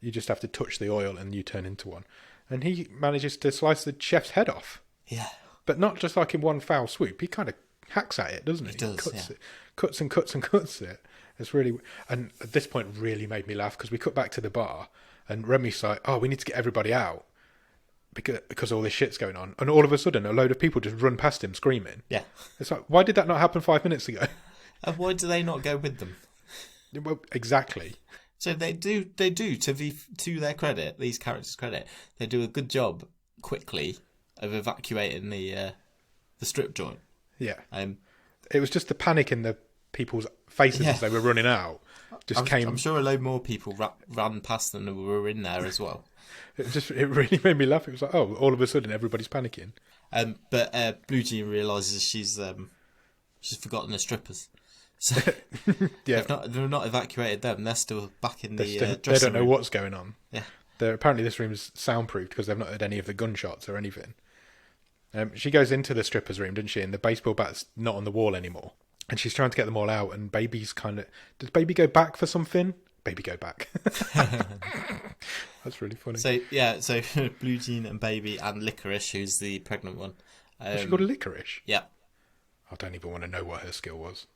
You just have to touch the oil and you turn into one. And he manages to slice the chef's head off.
Yeah.
But not just like in one foul swoop. He kind of hacks at it, doesn't he?
He does,
cuts
yeah.
it, cuts and cuts and cuts it. It's really, and at this point, really made me laugh because we cut back to the bar, and Remy's like, "Oh, we need to get everybody out because all this shit's going on." And all of a sudden, a load of people just run past him screaming.
Yeah.
It's like, why did that not happen 5 minutes ago?
And why do they not go with them?
Well, exactly.
So they do to their credit, these characters' credit, they do a good job quickly of evacuating the strip joint.
Yeah.
Um,
It was just the panic in the people's faces
Yeah.
as they were running out.
I'm sure a load more people ran past them who were in there as well.
It really made me laugh. It was like, oh, all of a sudden everybody's panicking.
But Blue Jean realises she's forgotten the strippers. So
Yeah.
they've not evacuated them. They're still back in the
They
dressing
don't know
room.
what's going on.
Yeah.
Apparently this room's soundproofed because they've not heard any of the gunshots or anything. She goes into the stripper's room, doesn't she? And the baseball bat's not on the wall anymore. And she's trying to get them all out. And Baby's kind of... Does Baby go back for something? Baby go back. That's really funny.
So Blue Jean and Baby and Licorice, who's the pregnant one.
Was she called Licorice?
Yeah.
I don't even want to know what her skill was.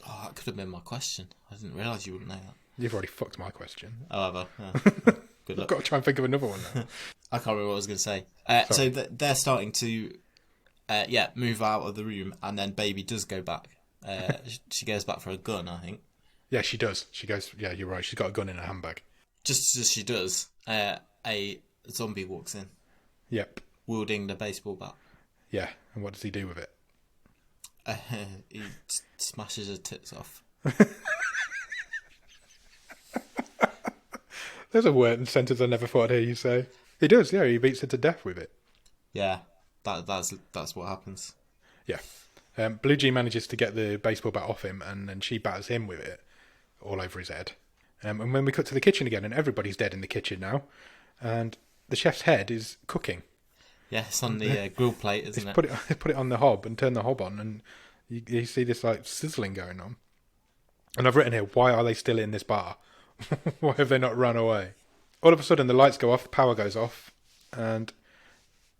Oh, that could have been my question. I didn't realise you wouldn't know that.
You've already fucked my question.
However, good
I've
luck.
got to try and think of another one now.
I can't remember what I was going to say. So they're starting to, move out of the room, and then Baby does go back. She goes back for a gun, I think.
Yeah, she does. She goes, yeah, you're right. She's got a gun in her handbag.
Just as she does, a zombie walks in,
Yep.
wielding the baseball bat.
Yeah. And what does he do with it?
He smashes her tits off.
There's a word sentence I never thought I'd hear you say. He does, yeah. He beats her to death with it.
Yeah, that's what happens.
Yeah. Blue Jean manages to get the baseball bat off him, and then she batters him with it all over his head. And when we cut to the kitchen again, and everybody's dead in the kitchen now, and the chef's head is cooking.
Yeah, it's on the grill plate, isn't it?
Put it on the hob and turn the hob on, and you see this like sizzling going on. And I've written here, why are they still in this bar? Why have they not run away? All of a sudden, the lights go off, the power goes off, and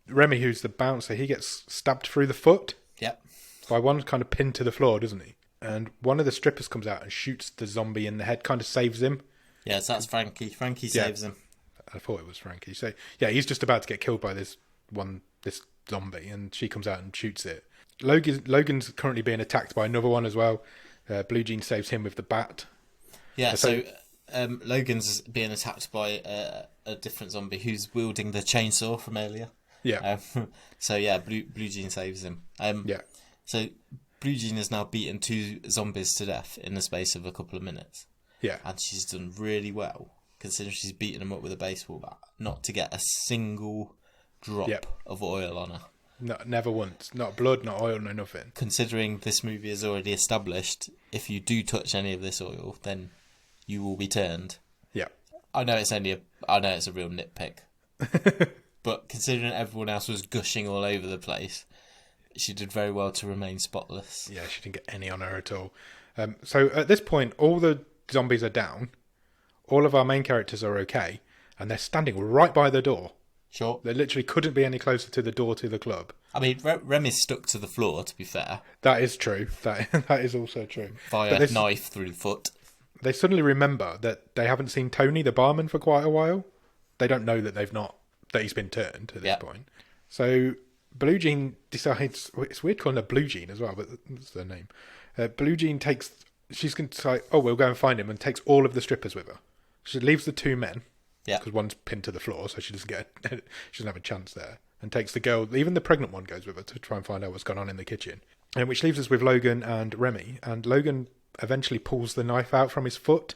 Remy, who's the bouncer, he gets stabbed through the foot.
Yep.
By one kind of pinned to the floor, doesn't he? And one of the strippers comes out and shoots the zombie in the head, kind of saves him.
Yes, that's Frankie. Frankie saves him.
I thought it was Frankie. So, yeah, he's just about to get killed by this zombie, and she comes out and shoots it. Logan's currently being attacked by another one as well. Blue Jean saves him with the bat.
Yeah, so Logan's being attacked by a different zombie who's wielding the chainsaw from earlier.
Yeah.
So yeah, Blue Jean saves him.
Yeah.
So Blue Jean has now beaten 2 zombies to death in the space of a couple of minutes.
Yeah.
And she's done really well, considering she's beaten them up with a baseball bat, not to get a single drop of oil on her.
No, never once. Not blood, not oil, no nothing.
Considering this movie has already established, if you do touch any of this oil, then you will be turned.
Yeah.
I know it's a real nitpick. But considering everyone else was gushing all over the place, she did very well to remain spotless.
Yeah, she didn't get any on her at all. So at this point, all the zombies are down. All of our main characters are okay. And they're standing right by the door.
Sure.
They literally couldn't be any closer to the door to the club.
I mean, Remy's stuck to the floor, to be fair.
That is true. That is also true.
Via a knife through the foot.
They suddenly remember that they haven't seen Tony, the barman, for quite a while. They don't know that that he's been turned at this point. So Blue Jean decides, it's weird calling her Blue Jean as well, but that's her name. Blue Jean she's going to say, we'll go and find him, and takes all of the strippers with her. She leaves the 2 men. Yeah. Because one's pinned to the floor, so she doesn't have a chance there. And takes the girl, even the pregnant one goes with her to try and find out what's going on in the kitchen. And which leaves us with Logan and Remy. And Logan eventually pulls the knife out from his foot.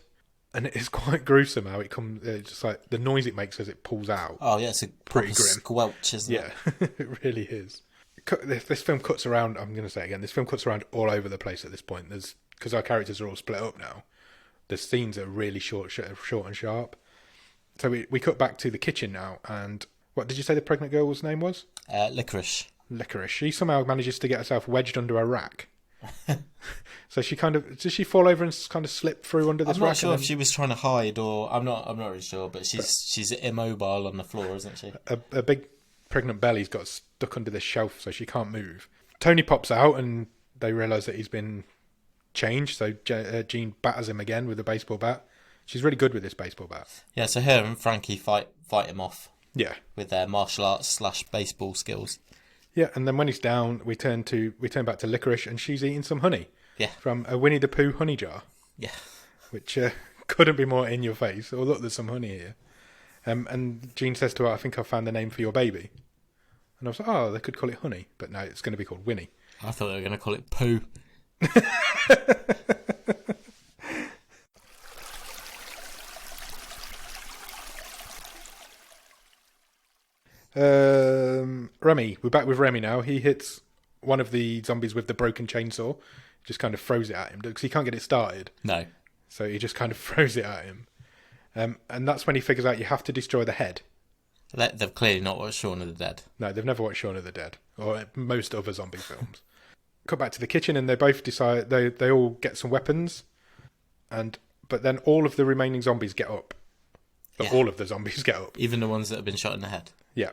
And it is quite gruesome how it comes, just like the noise it makes as it pulls out.
Oh, yeah, it's a pretty grim squelch, isn't it?
Yeah, it really is. This film cuts around, I'm going to say it again, this film cuts around all over the place at this point. Because our characters are all split up now. The scenes are really short and sharp. So we cut back to the kitchen now, and what did you say the pregnant girl's name was?
Licorice.
Licorice. She somehow manages to get herself wedged under a rack. So she does she fall over and kind of slip through under this rack?
I'm not sure if she was trying to hide, or I'm not really sure, but she's immobile on the floor, isn't she?
A big pregnant belly's got stuck under this shelf, so she can't move. Tony pops out, and they realise that he's been changed, so Jean batters him again with a baseball bat. She's really good with this baseball bat.
Yeah, so her and Frankie fight him off.
Yeah.
With their martial arts / baseball skills.
Yeah, and then when he's down, we turn back to Licorice, and she's eating some honey.
Yeah.
From a Winnie the Pooh honey jar.
Yeah.
Which couldn't be more in your face. Oh, look, there's some honey here. And Jean says to her, I think I've found the name for your baby. And I was like, they could call it honey. But no, it's going to be called Winnie.
I thought they were going to call it Pooh.
Remy, we're back with Remy now. He hits one of the zombies with the broken chainsaw, just kind of throws it at him because he can't get it started.
No.
So he just kind of throws it at him. And that's when he figures out you have to destroy the head.
They've clearly not watched Shaun of the Dead.
No, they've never watched Shaun of the Dead, or most other zombie films. Cut back to the kitchen, and they both decide, they all get some weapons, but then all of the remaining zombies get up. All of the zombies get up.
Even the ones that have been shot in the head.
Yeah.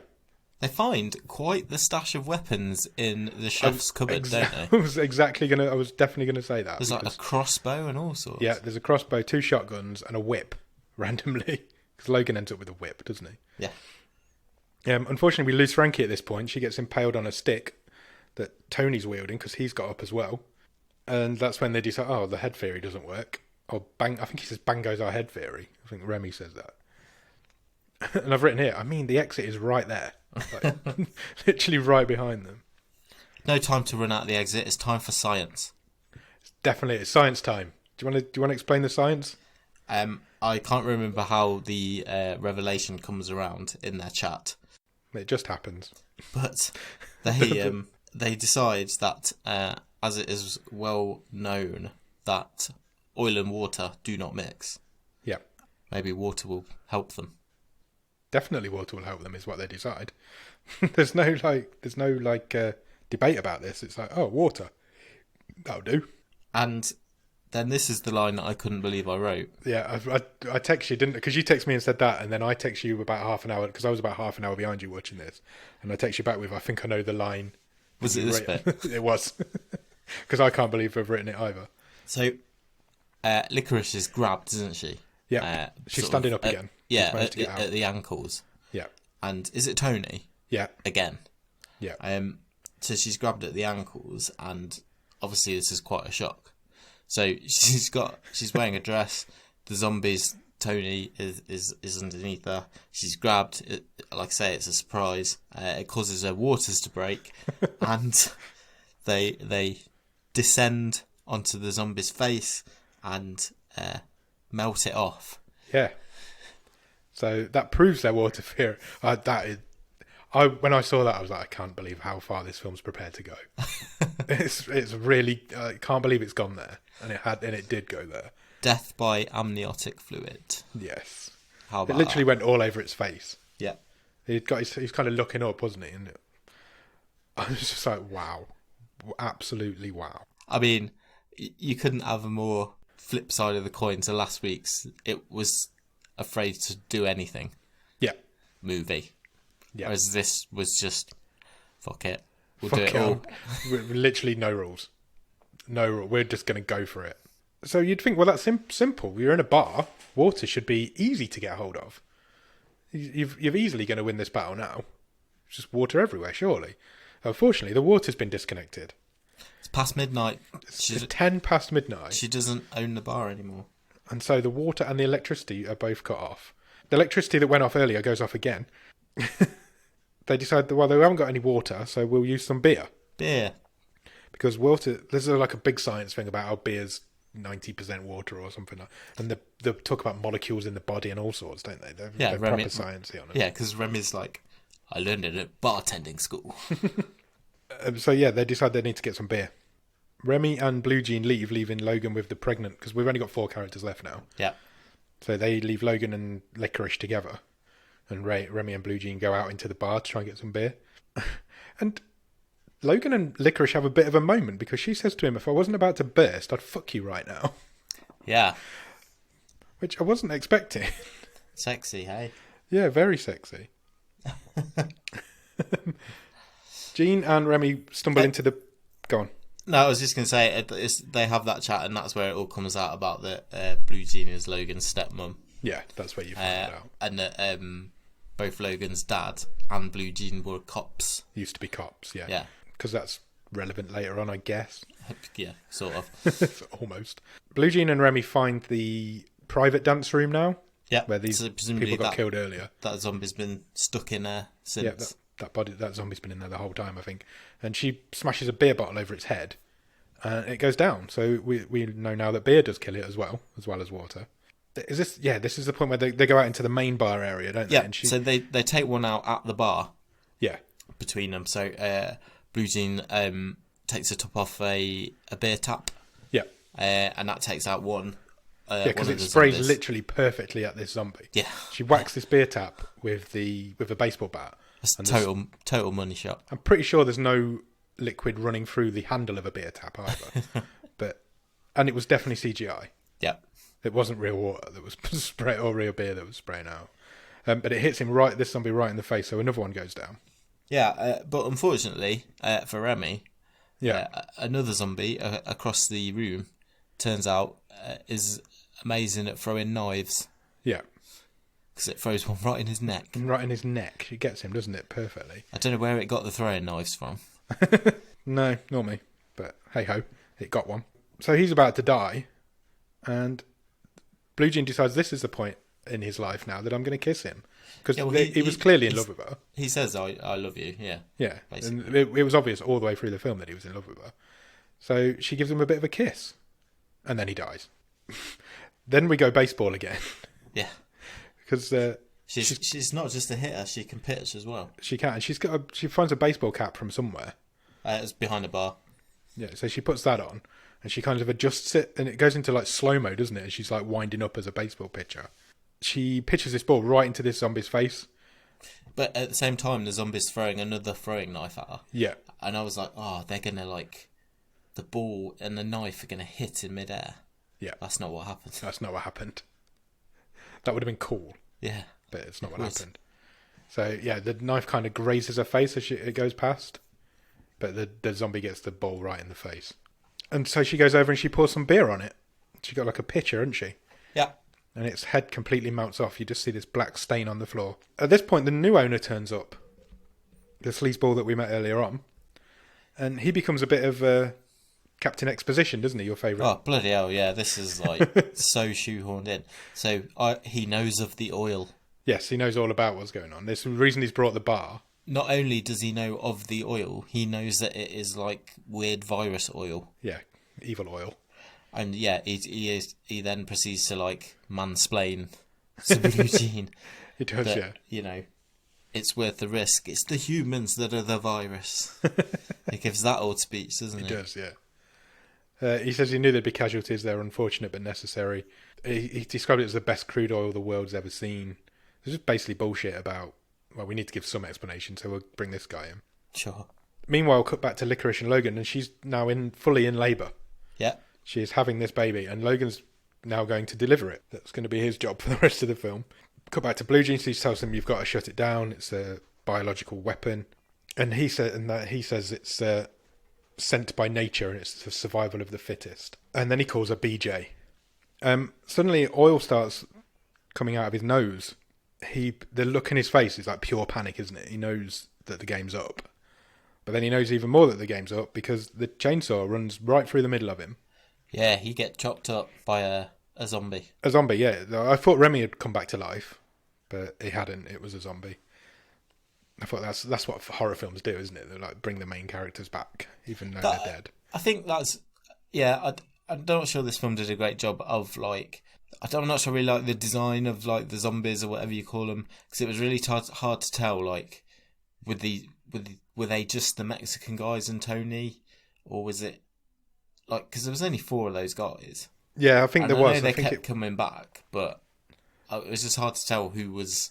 They find quite the stash of weapons in the chef's cupboard, don't they?
I was definitely going to say that.
There's like a crossbow and all sorts.
Yeah, there's a crossbow, 2 shotguns, and a whip, randomly. Because Logan ends up with a whip, doesn't he?
Yeah.
Unfortunately, we lose Frankie at this point. She gets impaled on a stick that Tony's wielding because he's got up as well. And that's when they decide, the head theory doesn't work. or bang. I think he says "bang goes our head" theory. I think Remy says that. And I've written here, I mean, the exit is right there. Like, literally right behind them.
No time to run out the exit. It's time for science.
It's science time. Do you want to explain the science?
I can't remember how the revelation comes around in their chat.
It just happens.
But they decide that, as it is well known, that oil and water do not mix.
Yeah.
Maybe water will help them.
Definitely water will help them is what they decide. There's no debate about this. It's like, oh, water. That'll do.
And then this is the line that I couldn't believe I wrote.
Yeah, I text you, didn't, because you text me and said that, and then I text you about half an hour, because I was about half an hour behind you watching this, and I text you back with, I think I know the line.
Was it this bit?
It was. Because I can't believe I've written it either.
So, Licorice is grabbed, isn't she?
Yeah, she's standing up again.
Yeah, at the ankles.
Yeah.
And is it Tony?
Yeah.
Again.
Yeah.
So she's grabbed at the ankles, and obviously this is quite a shock. So she's wearing a dress. The zombies, Tony is underneath her. She's grabbed. Like I say, it's a surprise. It causes her waters to break, and they descend onto the zombie's face and melt it off.
Yeah. So that proves their water fear. When I saw that, I was like, I can't believe how far this film's prepared to go. It's really, I can't believe it's gone there, and it did go there.
Death by amniotic fluid.
Yes.
How about
it literally
that?
went all over its face.
Yeah.
He's kind of looking up, wasn't he? And I was just like, wow, absolutely wow.
I mean, you couldn't have a more flip side of the coin to last week's. It was afraid to do anything.
Yeah.
Movie.
Yeah.
Whereas this was just, fuck it. We'll
Fuck
do it all.
Literally no rules. No rule. We're just going to go for it. So you'd think, well, that's simple. You're in a bar. Water should be easy to get hold of. You're easily going to win this battle now. It's just water everywhere, surely. Unfortunately, the water's been disconnected.
It's past midnight.
It's 10 past midnight.
She doesn't own the bar anymore.
And so the water and the electricity are both cut off. The electricity that went off earlier goes off again. They decide, well, they haven't got any water, so we'll use some beer.
Beer.
Because water, there's like a big science thing about how beer's 90% water or something like that. And they talk about molecules in the body and all sorts, don't they? They're proper sciencey on it.
Yeah, because Remy's like, I learned it at bartending school.
So yeah, they decide they need to get some beer. Remy and Blue Jean leaving Logan with the pregnant, because we've only got 4 characters left now.
Yeah.
So they leave Logan and Licorice together. And Remy and Blue Jean go out into the bar to try and get some beer. And Logan and Licorice have a bit of a moment, because she says to him, if I wasn't about to burst, I'd fuck you right now.
Yeah.
Which I wasn't expecting.
Sexy, hey?
Yeah, very sexy. Jean and Remy stumble into the... Go on.
No, I was just going to say, they have that chat, and that's where it all comes out about that Blue Jean is Logan's stepmom.
Yeah, that's where you find out.
And that both Logan's dad and Blue Jean were cops.
Used to be cops, yeah.
Yeah.
Because that's relevant later on, I guess.
Yeah, sort of.
Almost. Blue Jean and Remy find the private dance room now.
Yeah.
Where these people got killed earlier.
That zombie's been stuck in there since.
Yeah, that zombie's been in there the whole time, I think. And she smashes a beer bottle over its head, and it goes down. So we know now that beer does kill it as well as water. Is this? Yeah, this is the point where they go out into the main bar area, don't they?
Yeah. So they take one out at the bar.
Yeah.
Between them, so Blue Jean takes the top off a beer tap.
Yeah.
And that takes out one.
Yeah, because it sprays literally perfectly at this zombie.
Yeah.
She whacks this beer tap with a baseball bat.
That's total money shot.
I'm pretty sure there's no liquid running through the handle of a beer tap either. And it was definitely CGI.
Yeah.
It wasn't real water that was spraying, or real beer that was spraying out. But it hits him this zombie right in the face, so another one goes down.
Yeah, but unfortunately for Remy,
yeah,
another zombie across the room turns out is amazing at throwing knives.
Yeah.
Because it throws one right in his neck.
Right in his neck. It gets him, doesn't it? Perfectly.
I don't know where it got the throwing knives from.
No, nor me. But hey ho, it got one. So he's about to die, and Blue Jean decides this is the point in his life now that I'm going to kiss him. Because he was clearly in love with her.
He says, I love you, yeah.
Yeah,
basically.
and it was obvious all the way through the film that he was in love with her. So she gives him a bit of a kiss. And then he dies. Then we go baseball again.
Yeah.
Because
she's not just a hitter, she can pitch as well.
She can. And she finds a baseball cap from somewhere.
It's behind a bar.
Yeah, so she puts that on. And she kind of adjusts it. And it goes into like slow-mo, doesn't it? And she's like winding up as a baseball pitcher. She pitches this ball right into this zombie's face.
But at the same time, the zombie's throwing another throwing knife at her.
Yeah.
And I was like, oh, they're going to like... The ball and the knife are going to hit in midair.
Yeah.
That's not what happened.
That's not what happened. That would have been cool.
Yeah.
But it's not what happened. So, yeah, the knife kind of grazes her face as it goes past. But the zombie gets the ball right in the face. And so she goes over and she pours some beer on it. She got like a pitcher, hasn't she?
Yeah.
And its head completely melts off. You just see this black stain on the floor. At this point, the new owner turns up. The sleazeball that we met earlier on. And he becomes a bit of Captain Exposition, doesn't he? Your favourite?
Oh, bloody hell, yeah. This is like so shoehorned in. So he knows of the oil.
Yes, he knows all about what's going on. There's the reason he's brought the bar.
Not only does he know of the oil, he knows that it is like weird virus oil.
Yeah, evil oil. And
yeah, he then proceeds to like mansplain to Blue Jean.
He does,
that,
yeah.
You know, it's worth the risk. It's the humans that are the virus. He gives that old speech, doesn't he?
He does, yeah. He says he knew there'd be casualties. They're unfortunate but necessary. He described it as the best crude oil the world's ever seen. It's just basically bullshit about, well, we need to give some explanation, so we'll bring this guy in.
Sure.
Meanwhile, cut back to Licorice and Logan, and she's now fully in labour.
Yeah.
She is having this baby, and Logan's now going to deliver it. That's going to be his job for the rest of the film. Cut back to Blue Jean. She tells him, you've got to shut it down. It's a biological weapon. And he says it's sent by nature, and it's the survival of the fittest. And then he calls her BJ. Suddenly, oil starts coming out of his nose. The look in his face is like pure panic, isn't it? He knows that the game's up. But then he knows even more that the game's up because the chainsaw runs right through the middle of him.
Yeah, he gets chopped up by a zombie.
A zombie, yeah. I thought Remy had come back to life, but he hadn't. It was a zombie. I thought that's what horror films do, isn't it? They like bring the main characters back, even though they're dead.
I think that's... Yeah, I'm not sure this film did a great job of, like... I'm not sure I really like the design of, like, the zombies or whatever you call them, because it was really hard to tell, like, were they just the Mexican guys and Tony, or was it... Like, because there was only 4 of those guys.
Yeah, I think there was.
They kept coming back, but it was just hard to tell who was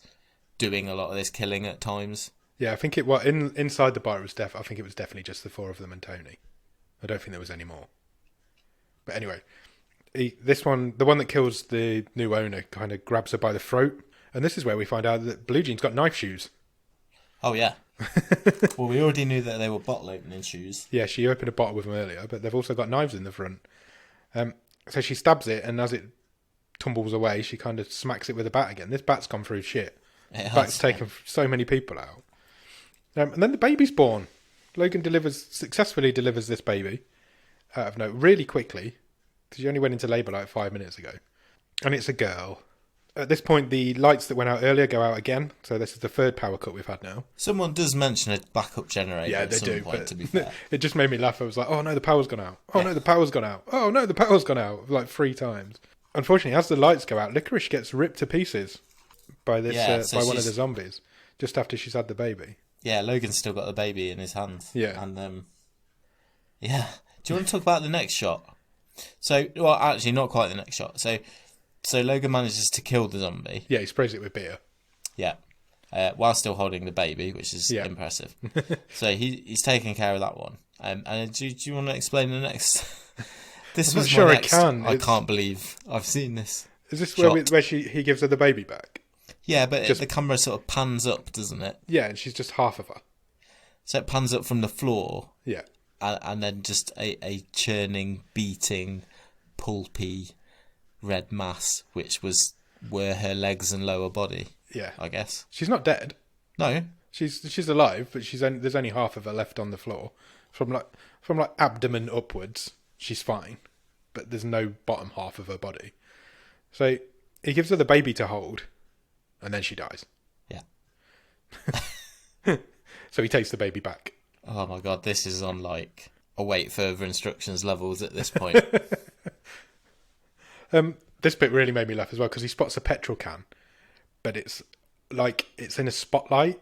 doing a lot of this killing at times.
Yeah, I think it was inside the bar. I think it was definitely just the 4 of them and Tony. I don't think there was any more. But anyway, the one that kills the new owner, kind of grabs her by the throat, and this is where we find out that Blue Jean's got knife shoes.
Oh yeah. Well, we already knew that they were bottle opening shoes.
Yeah, she opened a bottle with them earlier, but they've also got knives in the front. So she stabs it, and as it tumbles away, she kind of smacks it with a bat again. This bat's gone through shit. Bat's taken so many people out. And then the baby's born. Logan successfully delivers this baby out of nowhere really quickly, because she only went into labour like 5 minutes ago. And it's a girl. At this point, the lights that went out earlier go out again, so this is the 3rd power cut we've had now.
Someone does mention a backup generator at some point, to be fair.
It just made me laugh. I was like, oh no, the power's gone out. Oh no, the power's gone out. Oh no, the power's gone out. Like 3 times. Unfortunately, as the lights go out, Licorice gets ripped to pieces by by one of the zombies, just after she's had the baby.
Yeah, Logan's still got the baby in his hands.
Yeah.
And, yeah. Do you want to talk about the next shot? So, well, actually, not quite the next shot. So Logan manages to kill the zombie.
Yeah, he sprays it with beer.
Yeah. While still holding the baby, which is impressive. So he's taking care of that one. And do you want to explain the next? This
I'm
was
not sure
next...
I can.
I can't believe I've seen this.
Is this where he gives her the baby back?
Yeah, but the camera sort of pans up, doesn't it?
Yeah, and she's just half of her.
So it pans up from the floor.
Yeah.
And then just a churning, beating, pulpy red mass, which were her legs and lower body.
Yeah.
I guess.
She's not dead.
No.
She's alive, but there's only half of her left on the floor. From abdomen upwards, she's fine. But there's no bottom half of her body. So he gives her the baby to hold, and then she dies.
Yeah.
So he takes the baby back.
Oh my god, this is on like await further instructions levels at this point.
This bit really made me laugh as well because he spots a petrol can, but it's like it's in a spotlight.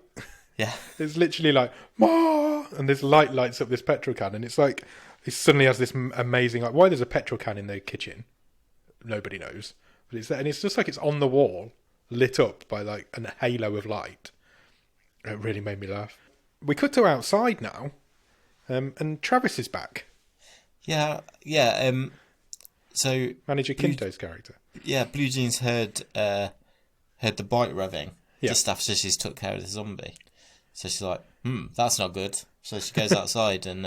Yeah.
It's literally like, "Ma!" and this light lights up this petrol can, and it's like he suddenly has this amazing, like, why there's a petrol can in the kitchen, nobody knows, but it's there, and it's just like it's on the wall, lit up by like a halo of light. It really made me laugh. We cut to outside now, and Travis is back.
Yeah. So
Manager Kinto's character.
Yeah, Blue Jeans heard the bike revving
Yeah.
just after she's took care of the zombie. So she's like, that's not good. So she goes outside and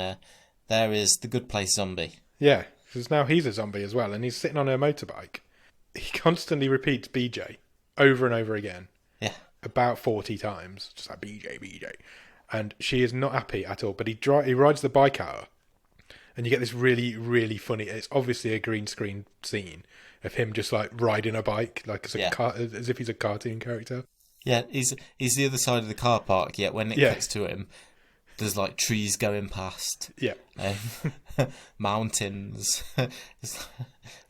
there is the Good Place zombie.
Yeah, because now he's a zombie as well, and he's sitting on her motorbike. He constantly repeats BJ over and over again.
Yeah.
About 40 times. Just like, BJ, BJ. And she is not happy at all, but he rides the bike at her. And you get this really, really funny, it's obviously a green screen scene of him just like riding a bike, like as as if he's a cartoon character.
Yeah, he's the other side of the car park, yet when it cuts to him, there's like trees going past.
Yeah.
Mountains.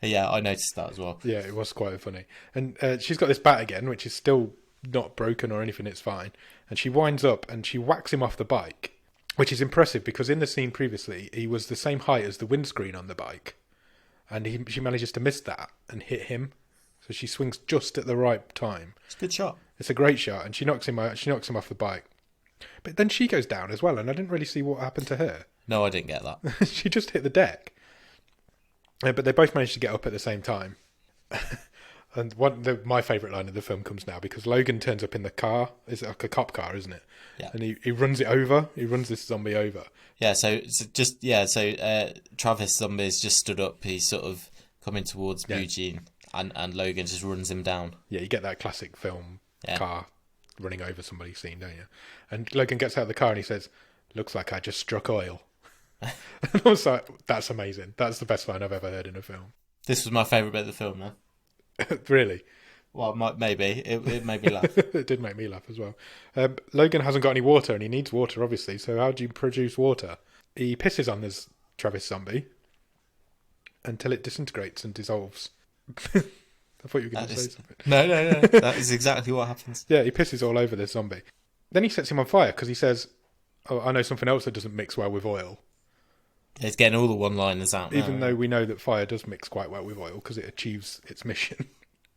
Yeah, I noticed that as well.
Yeah, it was quite funny. And she's got this bat again, which is still not broken or anything, it's fine. And she winds up and she whacks him off the bike, which is impressive because in the scene previously, he was the same height as the windscreen on the bike. And she manages to miss that and hit him. So she swings just at the right time.
It's a good shot.
It's a great shot, and she knocks him out. She knocks him off the bike. But then she goes down as well, and I didn't really see what happened to her.
No, I didn't get that.
She just hit the deck. But they both managed to get up at the same time. And my favourite line of the film comes now, because Logan turns up in the car. It's like a cop car, isn't it?
Yeah.
And he runs it over. He runs this zombie over.
Yeah, so Travis zombie has just stood up. He's sort of coming towards Eugene, and Logan just runs him down. Yeah,
you get that classic film car running over somebody scene, don't you? And Logan gets out of the car and he says, "Looks like I just struck oil." And I was like, that's amazing. That's the best line I've ever heard in a film.
This was my favourite bit of the film, man.
Really?
Well, maybe. It made me laugh.
It did make me laugh as well. Logan hasn't got any water, and he needs water, obviously. So how do you produce water? He pisses on this Travis zombie until it disintegrates and dissolves. I thought you were going to say something.
No. That is exactly what happens.
Yeah, he pisses all over this zombie. Then he sets him on fire because he says, "Oh, I know something else that doesn't mix well with oil."
He's getting all the one-liners out now.
Even though we know that fire does mix quite well with oil because it achieves its mission.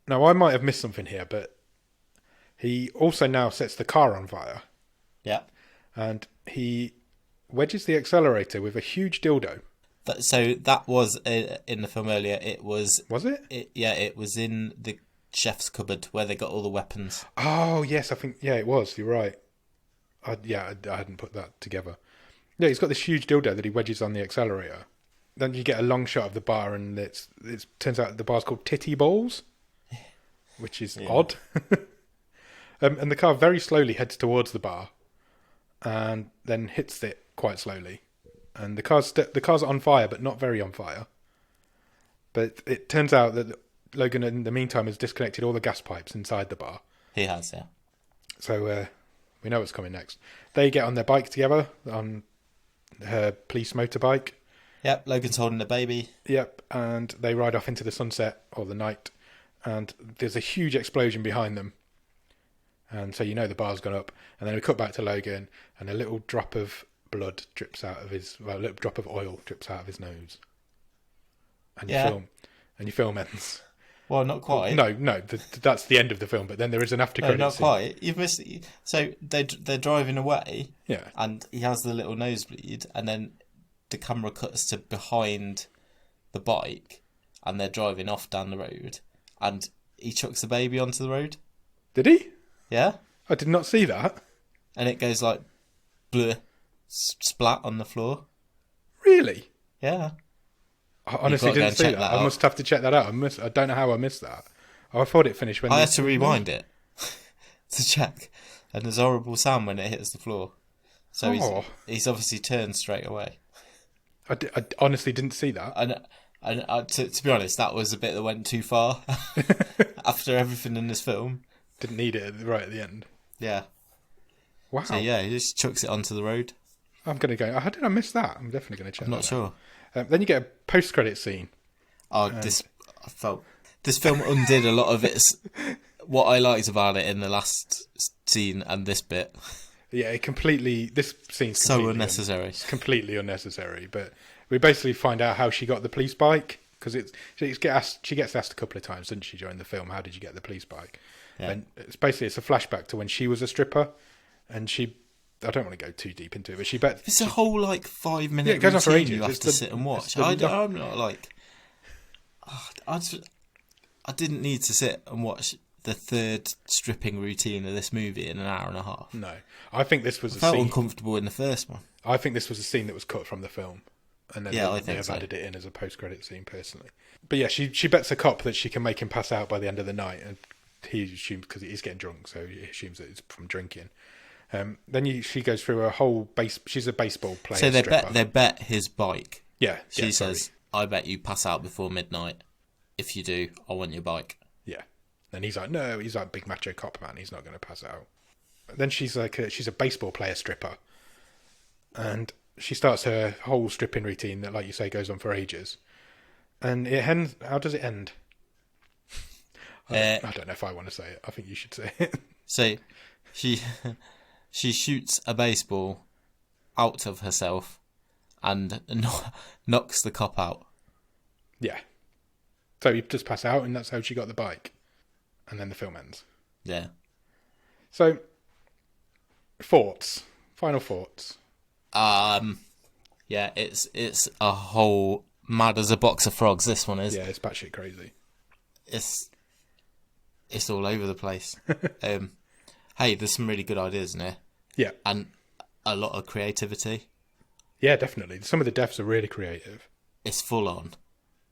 Now, I might have missed something here, but he also now sets the car on fire.
Yeah.
And he wedges the accelerator with a huge dildo.
So that was in the film earlier. It was...
Was it?
It was in the chef's cupboard where they got all the weapons.
Oh, yes, I think... Yeah, it was. You're right. I hadn't put that together. Yeah, he's got this huge dildo that he wedges on the accelerator. Then you get a long shot of the bar, and it turns out the bar's called Titty Balls, which is odd. And the car very slowly heads towards the bar, and then hits it quite slowly. And the car's on fire, but not very on fire. But it turns out that Logan, in the meantime, has disconnected all the gas pipes inside the bar.
He has, yeah.
So we know what's coming next. They get on their bike together, on her police motorbike.
Yep, Logan's holding the baby.
Yep, and they ride off into the sunset, or the night, and there's a huge explosion behind them. And so you know the bar's gone up. And then we cut back to Logan, and a little drop of blood drips out of a little drop of oil drips out of his nose. And your film ends.
Well, not quite.
No, that's the end of the film. But then there is an after credits.
No, not quite. You've missed. So they're driving away.
Yeah.
And he has the little nosebleed, and then the camera cuts to behind the bike, and they're driving off down the road, and he chucks the baby onto the road.
Did he?
Yeah.
I did not see that.
And it goes like, bleh, splat on the floor.
Really?
Yeah.
I honestly didn't see that. I must have to check that out. I don't know how I missed that. I thought it finished when...
I had to rewind it to check. And there's a horrible sound when it hits the floor. So he's obviously turned straight away.
I honestly didn't see that.
And And to be honest, that was a bit that went too far after everything in this film.
Didn't need it right at the end.
Yeah.
Wow.
So yeah, he just chucks it onto the road.
I'm going to go. How did I miss that? I'm definitely going to check
I'm not
that
sure.
out. Then you get a post-credit scene.
Oh, this film undid a lot of what I liked about it in the last scene and this bit.
Yeah, this scene's
so unnecessary.
Completely unnecessary. But we basically find out how she got the police bike, because she gets asked a couple of times, doesn't she, during the film? How did you get the police bike? Yeah. And it's a flashback to when she was a stripper, and I don't want to go too deep into it, but it's
a whole 5 minute.
Yeah, it goes on for ages.
You have to sit and watch. I'm not like. I didn't need to sit and watch the third stripping routine of this movie in an hour and a half.
No, I think this was.
I felt uncomfortable in the first one.
I think this was a scene that was cut from the film, and then they have added it in as a post-credit scene. Personally, but yeah, she bets a cop that she can make him pass out by the end of the night, and he assumes, because he's getting drunk, so he assumes that it's from drinking. Then she goes through a whole she's a baseball player.
So they bet his bike.
Yeah.
She says, "I bet you pass out before midnight. If you do, I want your bike."
Yeah. And he's like, no, he's like big macho cop man. He's not going to pass out. Then she's she's a baseball player stripper, and she starts her whole stripping routine that, like you say, goes on for ages. And it ends. How does it end? I don't know if I want to say it. I think you should say it.
So she shoots a baseball out of herself and knocks the cop out.
Yeah. So you just pass out, and that's how she got the bike. And then the film ends.
Yeah.
So, final thoughts.
Yeah, it's a whole mad as a box of frogs. This one is.
Yeah, it's batshit crazy.
It's all over the place. Hey, there's some really good ideas in here.
Yeah.
And a lot of creativity.
Yeah, definitely. Some of the deaths are really creative.
It's full on.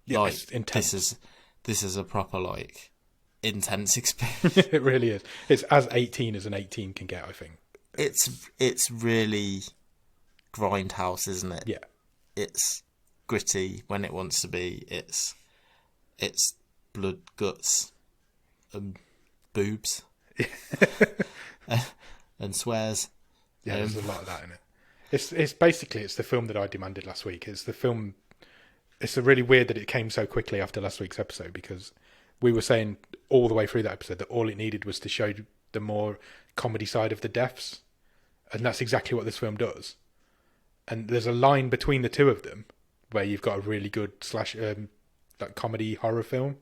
Yeah, it's intense.
This is a proper intense experience.
It really is. It's as 18 as an 18 can get, I think.
It's really grindhouse, isn't it?
Yeah.
It's gritty when it wants to be. It's blood, guts, and boobs, and swears.
Yeah, there's a lot of that in it. It's basically the film that I demanded last week. It's the film. It's really weird that it came so quickly after last week's episode, because we were saying all the way through that episode that all it needed was to show the more comedy side of the deaths, and that's exactly what this film does. And there's a line between the two of them where you've got a really good comedy horror film,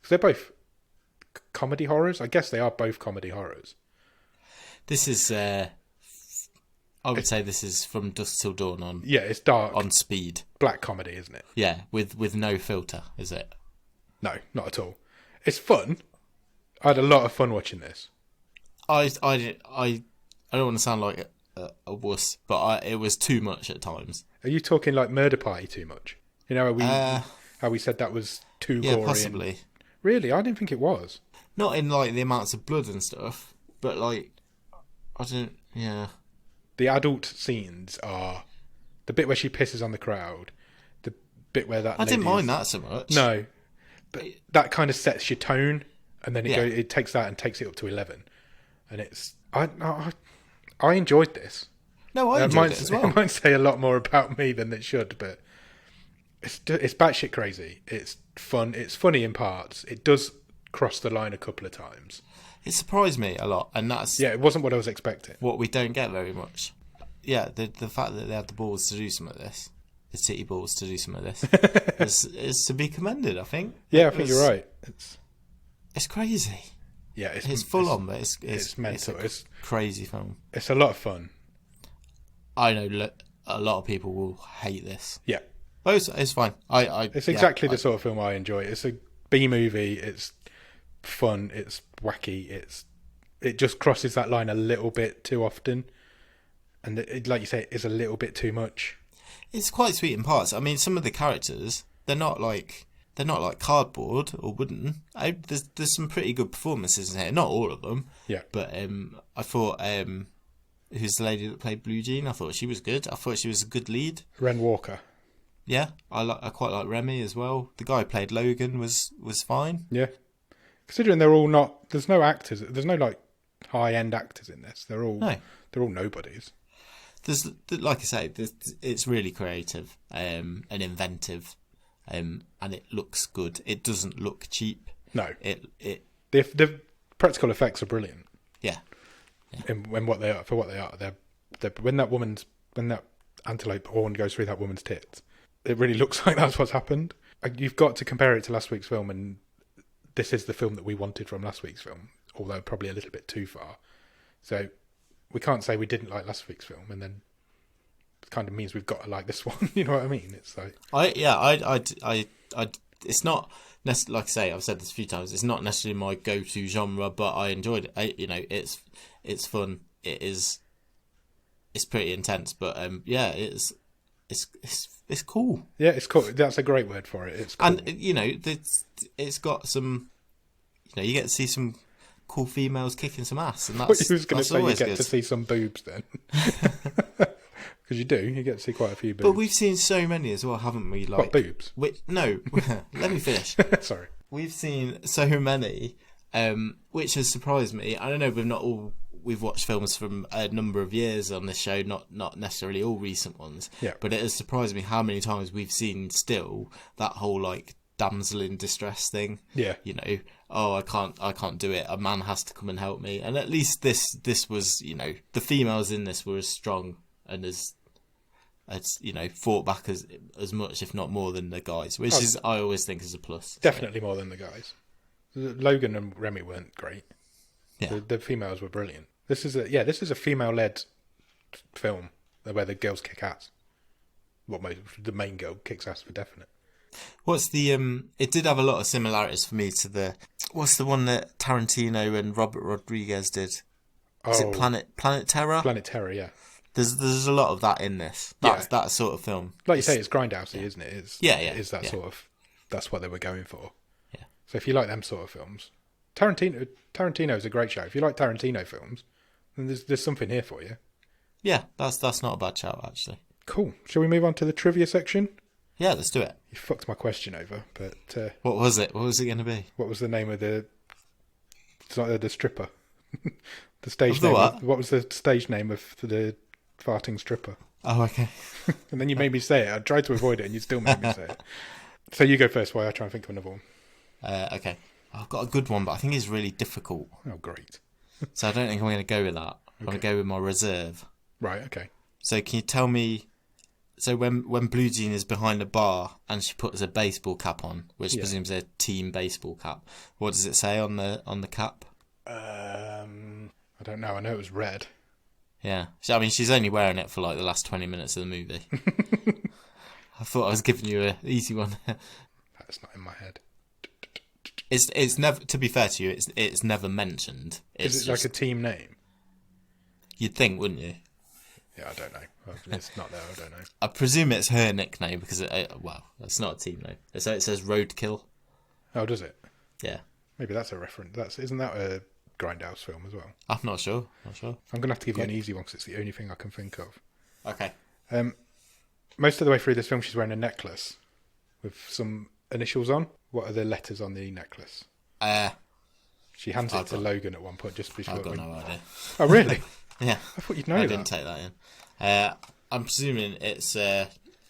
because they're both comedy horrors. I guess they are both comedy horrors.
This is, I would say, this is From Dusk Till Dawn on.
Yeah, it's dark
on speed,
black comedy, isn't it?
Yeah, with no filter, is it?
No, not at all. It's fun. I had a lot of fun watching this.
I don't want to sound like a wuss, but it was too much at times.
Are you talking like Murder Party too much? You know how we said that was too gory?
Yeah, possibly.
Really, I didn't think it was.
Not in the amounts of blood and stuff, but I don't. Yeah.
The adult scenes are the bit where she pisses on the crowd, the bit where that.
I didn't mind that so much.
No, but that kind of sets your tone, and then it takes that and takes it up to 11, and it's I enjoyed this.
No, I enjoyed it as well.
It might say a lot more about me than it should, but it's batshit crazy. It's fun. It's funny in parts. It does cross the line a couple of times.
It surprised me a lot, and that's...
Yeah, it wasn't what I was expecting.
What we don't get very much. Yeah, the fact that they had the balls to do some of this, the city balls to do some of this, is to be commended, I think.
Yeah, I think you're right.
It's crazy.
Yeah,
it's full on, but it's
mental.
It's a crazy film.
It's a lot of fun.
I know a lot of people will hate this.
Yeah.
But it's fine.
It's exactly the sort of film I enjoy. It's a B movie. It's fun. It's wacky. It just crosses that line a little bit too often, and like you say, it is a little bit too much.
It's quite sweet in parts. I mean, some of the characters, they're not like cardboard or wooden. There's some pretty good performances in here. Not all of them.
Yeah.
But I thought who's the lady that played Blue Jean? I thought she was good. I thought she was a good lead.
Ren Walker.
Yeah, I quite like Remy as well. The guy who played Logan was fine.
Yeah. Considering they're all not, there's no actors, there's no like high end actors in this. They're all
No.
nobodies.
There's, like I say, it's really creative and inventive, and it looks good. It doesn't look cheap.
No.
The
practical effects are brilliant.
Yeah.
And when what they are, for what they are, they're when that antelope horn goes through that woman's tits, it really looks like that's what's happened. You've got to compare it to last week's film, and this is the film that we wanted from last week's film, although probably a little bit too far. So we can't say we didn't like last week's film, and then it kind of means we've got to like this one. You know what I mean? It's like
it's not necessarily, like I say, I've said this a few times. It's not necessarily my go-to genre, but I enjoyed it. It's fun. It's pretty intense, but it's cool.
Yeah, it's cool. That's a great word for it. It's cool.
And it's got some. You get to see some cool females kicking some ass, and that's.
You was going to say you get
good.
to see some boobs then, because you do. You get to see quite a few boobs.
But we've seen so many as well, haven't we? Like
what, boobs?
No, let me finish.
Sorry.
We've seen so many, which has surprised me. I don't know. We've watched films from a number of years on this show, not necessarily all recent ones.
Yeah.
But it has surprised me how many times we've seen still that whole like damsel in distress thing.
Yeah.
I can't do it. A man has to come and help me. And at least this was, the females in this were as strong and as fought back as much, if not more, than the guys, which is I always think is a plus.
Definitely more than the guys. Logan and Remy weren't great.
Yeah.
The females were brilliant. This is a female-led film where the girls kick ass. The main girl kicks ass for definite.
What's the it did have a lot of similarities for me to what's the one that Tarantino and Robert Rodriguez did? Is it Planet Terror?
Planet Terror, yeah.
There's a lot of that in this. That sort of film.
Like you say, it's grindhousey, isn't it?
It
is that sort of, that's what they were going for.
Yeah.
So if you like them sort of films, Tarantino's a great show. If you like Tarantino films, then there's something here for you.
Yeah, that's not a bad shout, actually.
Cool. Shall we move on to the trivia section?
Yeah, let's do it.
You fucked my question over, but
what was it? What was it going to be?
What was the name of the stripper? The stage
of the
name.
What
was the stage name of the farting stripper?
Oh, okay.
And then you made me say it. I tried to avoid it, and you still made me say it. So you go first while I try and think of another one.
Okay. I've got a good one, but I think it's really difficult.
Oh, great.
So I don't think I'm going to go with that. I'm going to go with my reserve.
Right, okay.
So can you tell me... So when Blue Jean is behind the bar and she puts a baseball cap on, which presumes a team baseball cap, what does it say on the cap?
I don't know. I know it was red.
Yeah. I mean, she's only wearing it for like the last 20 minutes of the movie. I thought I was giving you an easy one.
That's not in my head.
It's never. To be fair to you, it's never mentioned.
Is it like a team name?
You'd think, wouldn't you?
Yeah, I don't know. It's not there. I don't know.
I presume it's her nickname because it's not a team name. So it says Roadkill.
Oh, does it?
Yeah.
Maybe that's a reference. Isn't that a Grindhouse film as well?
I'm not sure.
I'm gonna have to give you an easy one because it's the only thing I can think of.
Okay.
Most of the way through this film, she's wearing a necklace with some initials on. What are the letters on the necklace? She hands it to Logan at one point just before.
I've got no idea.
Oh, really?
Yeah.
I thought you'd know that.
I didn't take that in. I'm presuming it's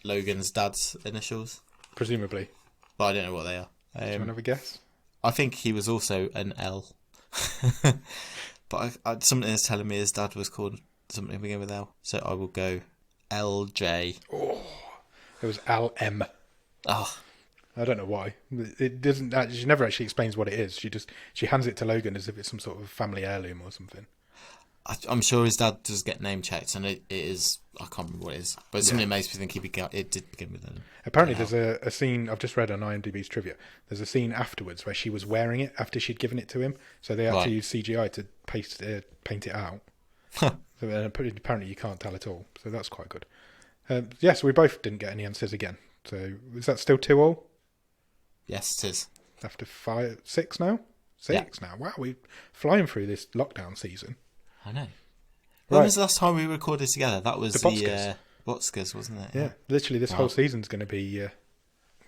Logan's dad's initials.
Presumably.
But I don't know what they are.
Do you want to have a guess?
I think he was also an L. But something is telling me his dad was called something beginning with L. So I will go LJ.
Oh, it was LM.
Oh.
I don't know why. It doesn't. She never actually explains what it is. She hands it to Logan as if it's some sort of family heirloom or something.
I'm sure his dad does get name checked, and it is. I can't remember what it is, but something makes me think it did begin with an.
Apparently, there's a scene I've just read on IMDb's trivia. There's a scene afterwards where she was wearing it after she'd given it to him, so they actually used CGI to paint it out. So apparently, you can't tell at all. So that's quite good. So we both didn't get any answers again. So is that still 2-2?
Yes, it is.
After 6 now? 6 now. Wow, we're flying through this lockdown season.
I know. When was the last time we recorded together? That was Botskers, wasn't it?
Yeah, literally this
Wow.
whole season's going to be,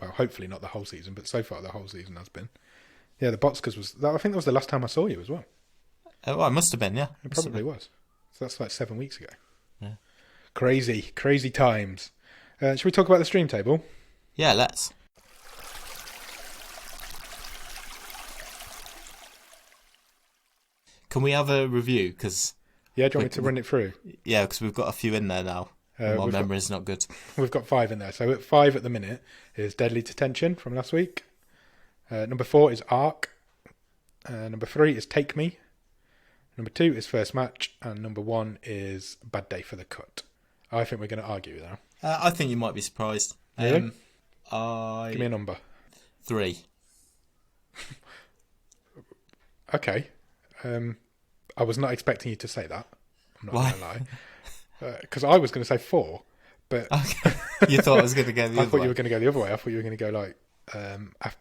well, hopefully not the whole season, but so far the whole season has been. Yeah, the Botskers I think that was the last time I saw you as well.
Well, it must have been, yeah.
It probably was. So that's like 7 weeks ago.
Yeah.
Crazy, crazy times. Should we talk about the stream table?
Yeah, let's. Can we have a review? Because
Yeah, do you want me to run it through?
yeah, because we've got a few in there now. And my memory's not good.
We've got 5 in there. So at 5 at the minute is Deadly Detention from last week. Number 4 is Ark. Number 3 is Take Me. Number 2 is First Match. And number 1 is Bad Day for the Cut. I think we're going to argue now.
I think you might be surprised.
Really?
Give
me a number.
3.
Okay. I was not expecting you to say that. I'm not going to lie. Because I was going to say 4, but
Okay. You thought I was going to go the
I
other
thought
way.
you were going to go the other way. I thought you were going to go like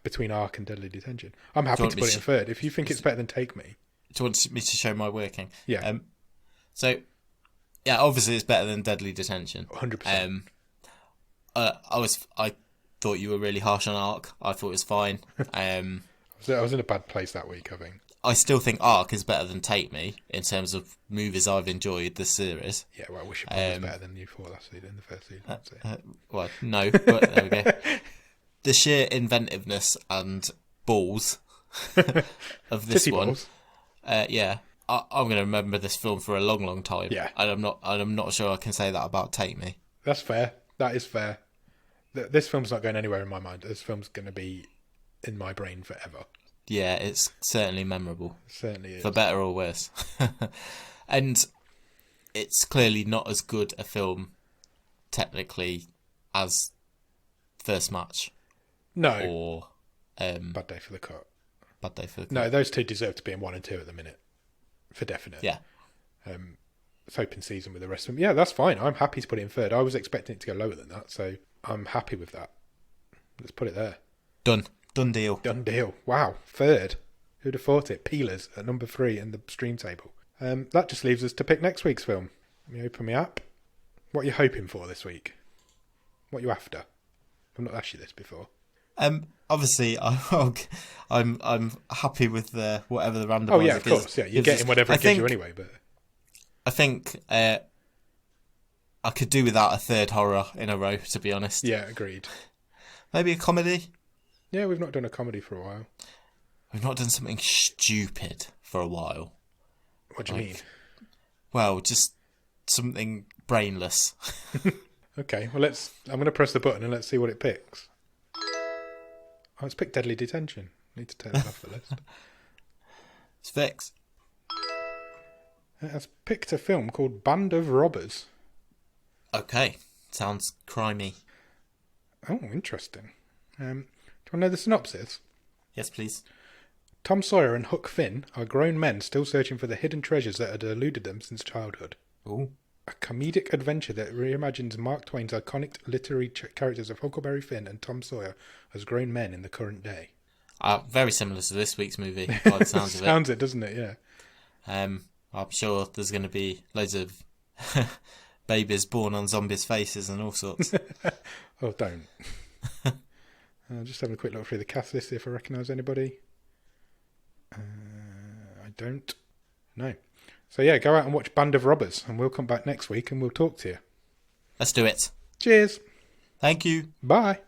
between Ark and Deadly Detention. I'm happy to put it in third. If you think it's better than Take Me.
Do you want me to show my working?
Yeah.
So, yeah, obviously it's better than Deadly Detention.
100%.
I thought you were really harsh on Ark. I thought it was fine.
I was in a bad place that week, I think.
I still think Ark is better than Take Me in terms of movies I've enjoyed this series.
Yeah, well, I wish it was better than you thought last season, in the first season. So.
Well, no, but there we go. The sheer inventiveness and balls of this
Titty
one.
balls.
Yeah, I'm going to remember this film for a long, long time.
Yeah.
And I'm not sure I can say that about Take Me.
That's fair. That is fair. This film's not going anywhere in my mind. This film's going to be in my brain forever.
Yeah, it's certainly memorable.
It certainly is.
For better or worse. And it's clearly not as good a film, technically, as First Match.
No.
Or
Bad Day for the Cut.
Bad Day for the Cut.
No, those two deserve to be in 1 and 2 at the minute. For definite.
Yeah.
It's open season with the rest of them. Yeah, that's fine. I'm happy to put it in third. I was expecting it to go lower than that, so I'm happy with that. Let's put it there.
Done deal.
Done deal. Wow, third. Who'd have thought it? Peelers at number 3 in the stream table. That just leaves us to pick next week's film. Let me open my app. What are you hoping for this week? What are you after? I've not asked you this before.
Obviously, I'm happy with whatever the randomizer.
Oh yeah, of course. Yeah, you're getting whatever it gives you anyway. But
I think I could do without a third horror in a row, to be honest.
Yeah, agreed.
Maybe a comedy.
Yeah, we've not done a comedy for a while.
We've not done something stupid for a while.
What do you mean?
Well, just something brainless.
Okay, well I'm going to press the button and let's see what it picks. Oh, it's picked Deadly Detention. Need to take that off the list.
It's fixed.
It has picked a film called Band of Robbers.
Okay, sounds crimey.
Oh, interesting. Do you want to know the synopsis?
Yes, please.
Tom Sawyer and Huck Finn are grown men still searching for the hidden treasures that had eluded them since childhood.
Ooh.
A comedic adventure that reimagines Mark Twain's iconic literary characters of Huckleberry Finn and Tom Sawyer as grown men in the current day.
Very similar to this week's movie, by the sounds of it.
Sounds it, doesn't it? Yeah.
I'm sure there's going to be loads of babies born on zombies' faces and all sorts.
Oh, don't. Just having a quick look through the cast list, see if I recognise anybody. I don't. No. So yeah, go out and watch Band of Robbers, and we'll come back next week and we'll talk to you.
Let's do it.
Cheers.
Thank you.
Bye.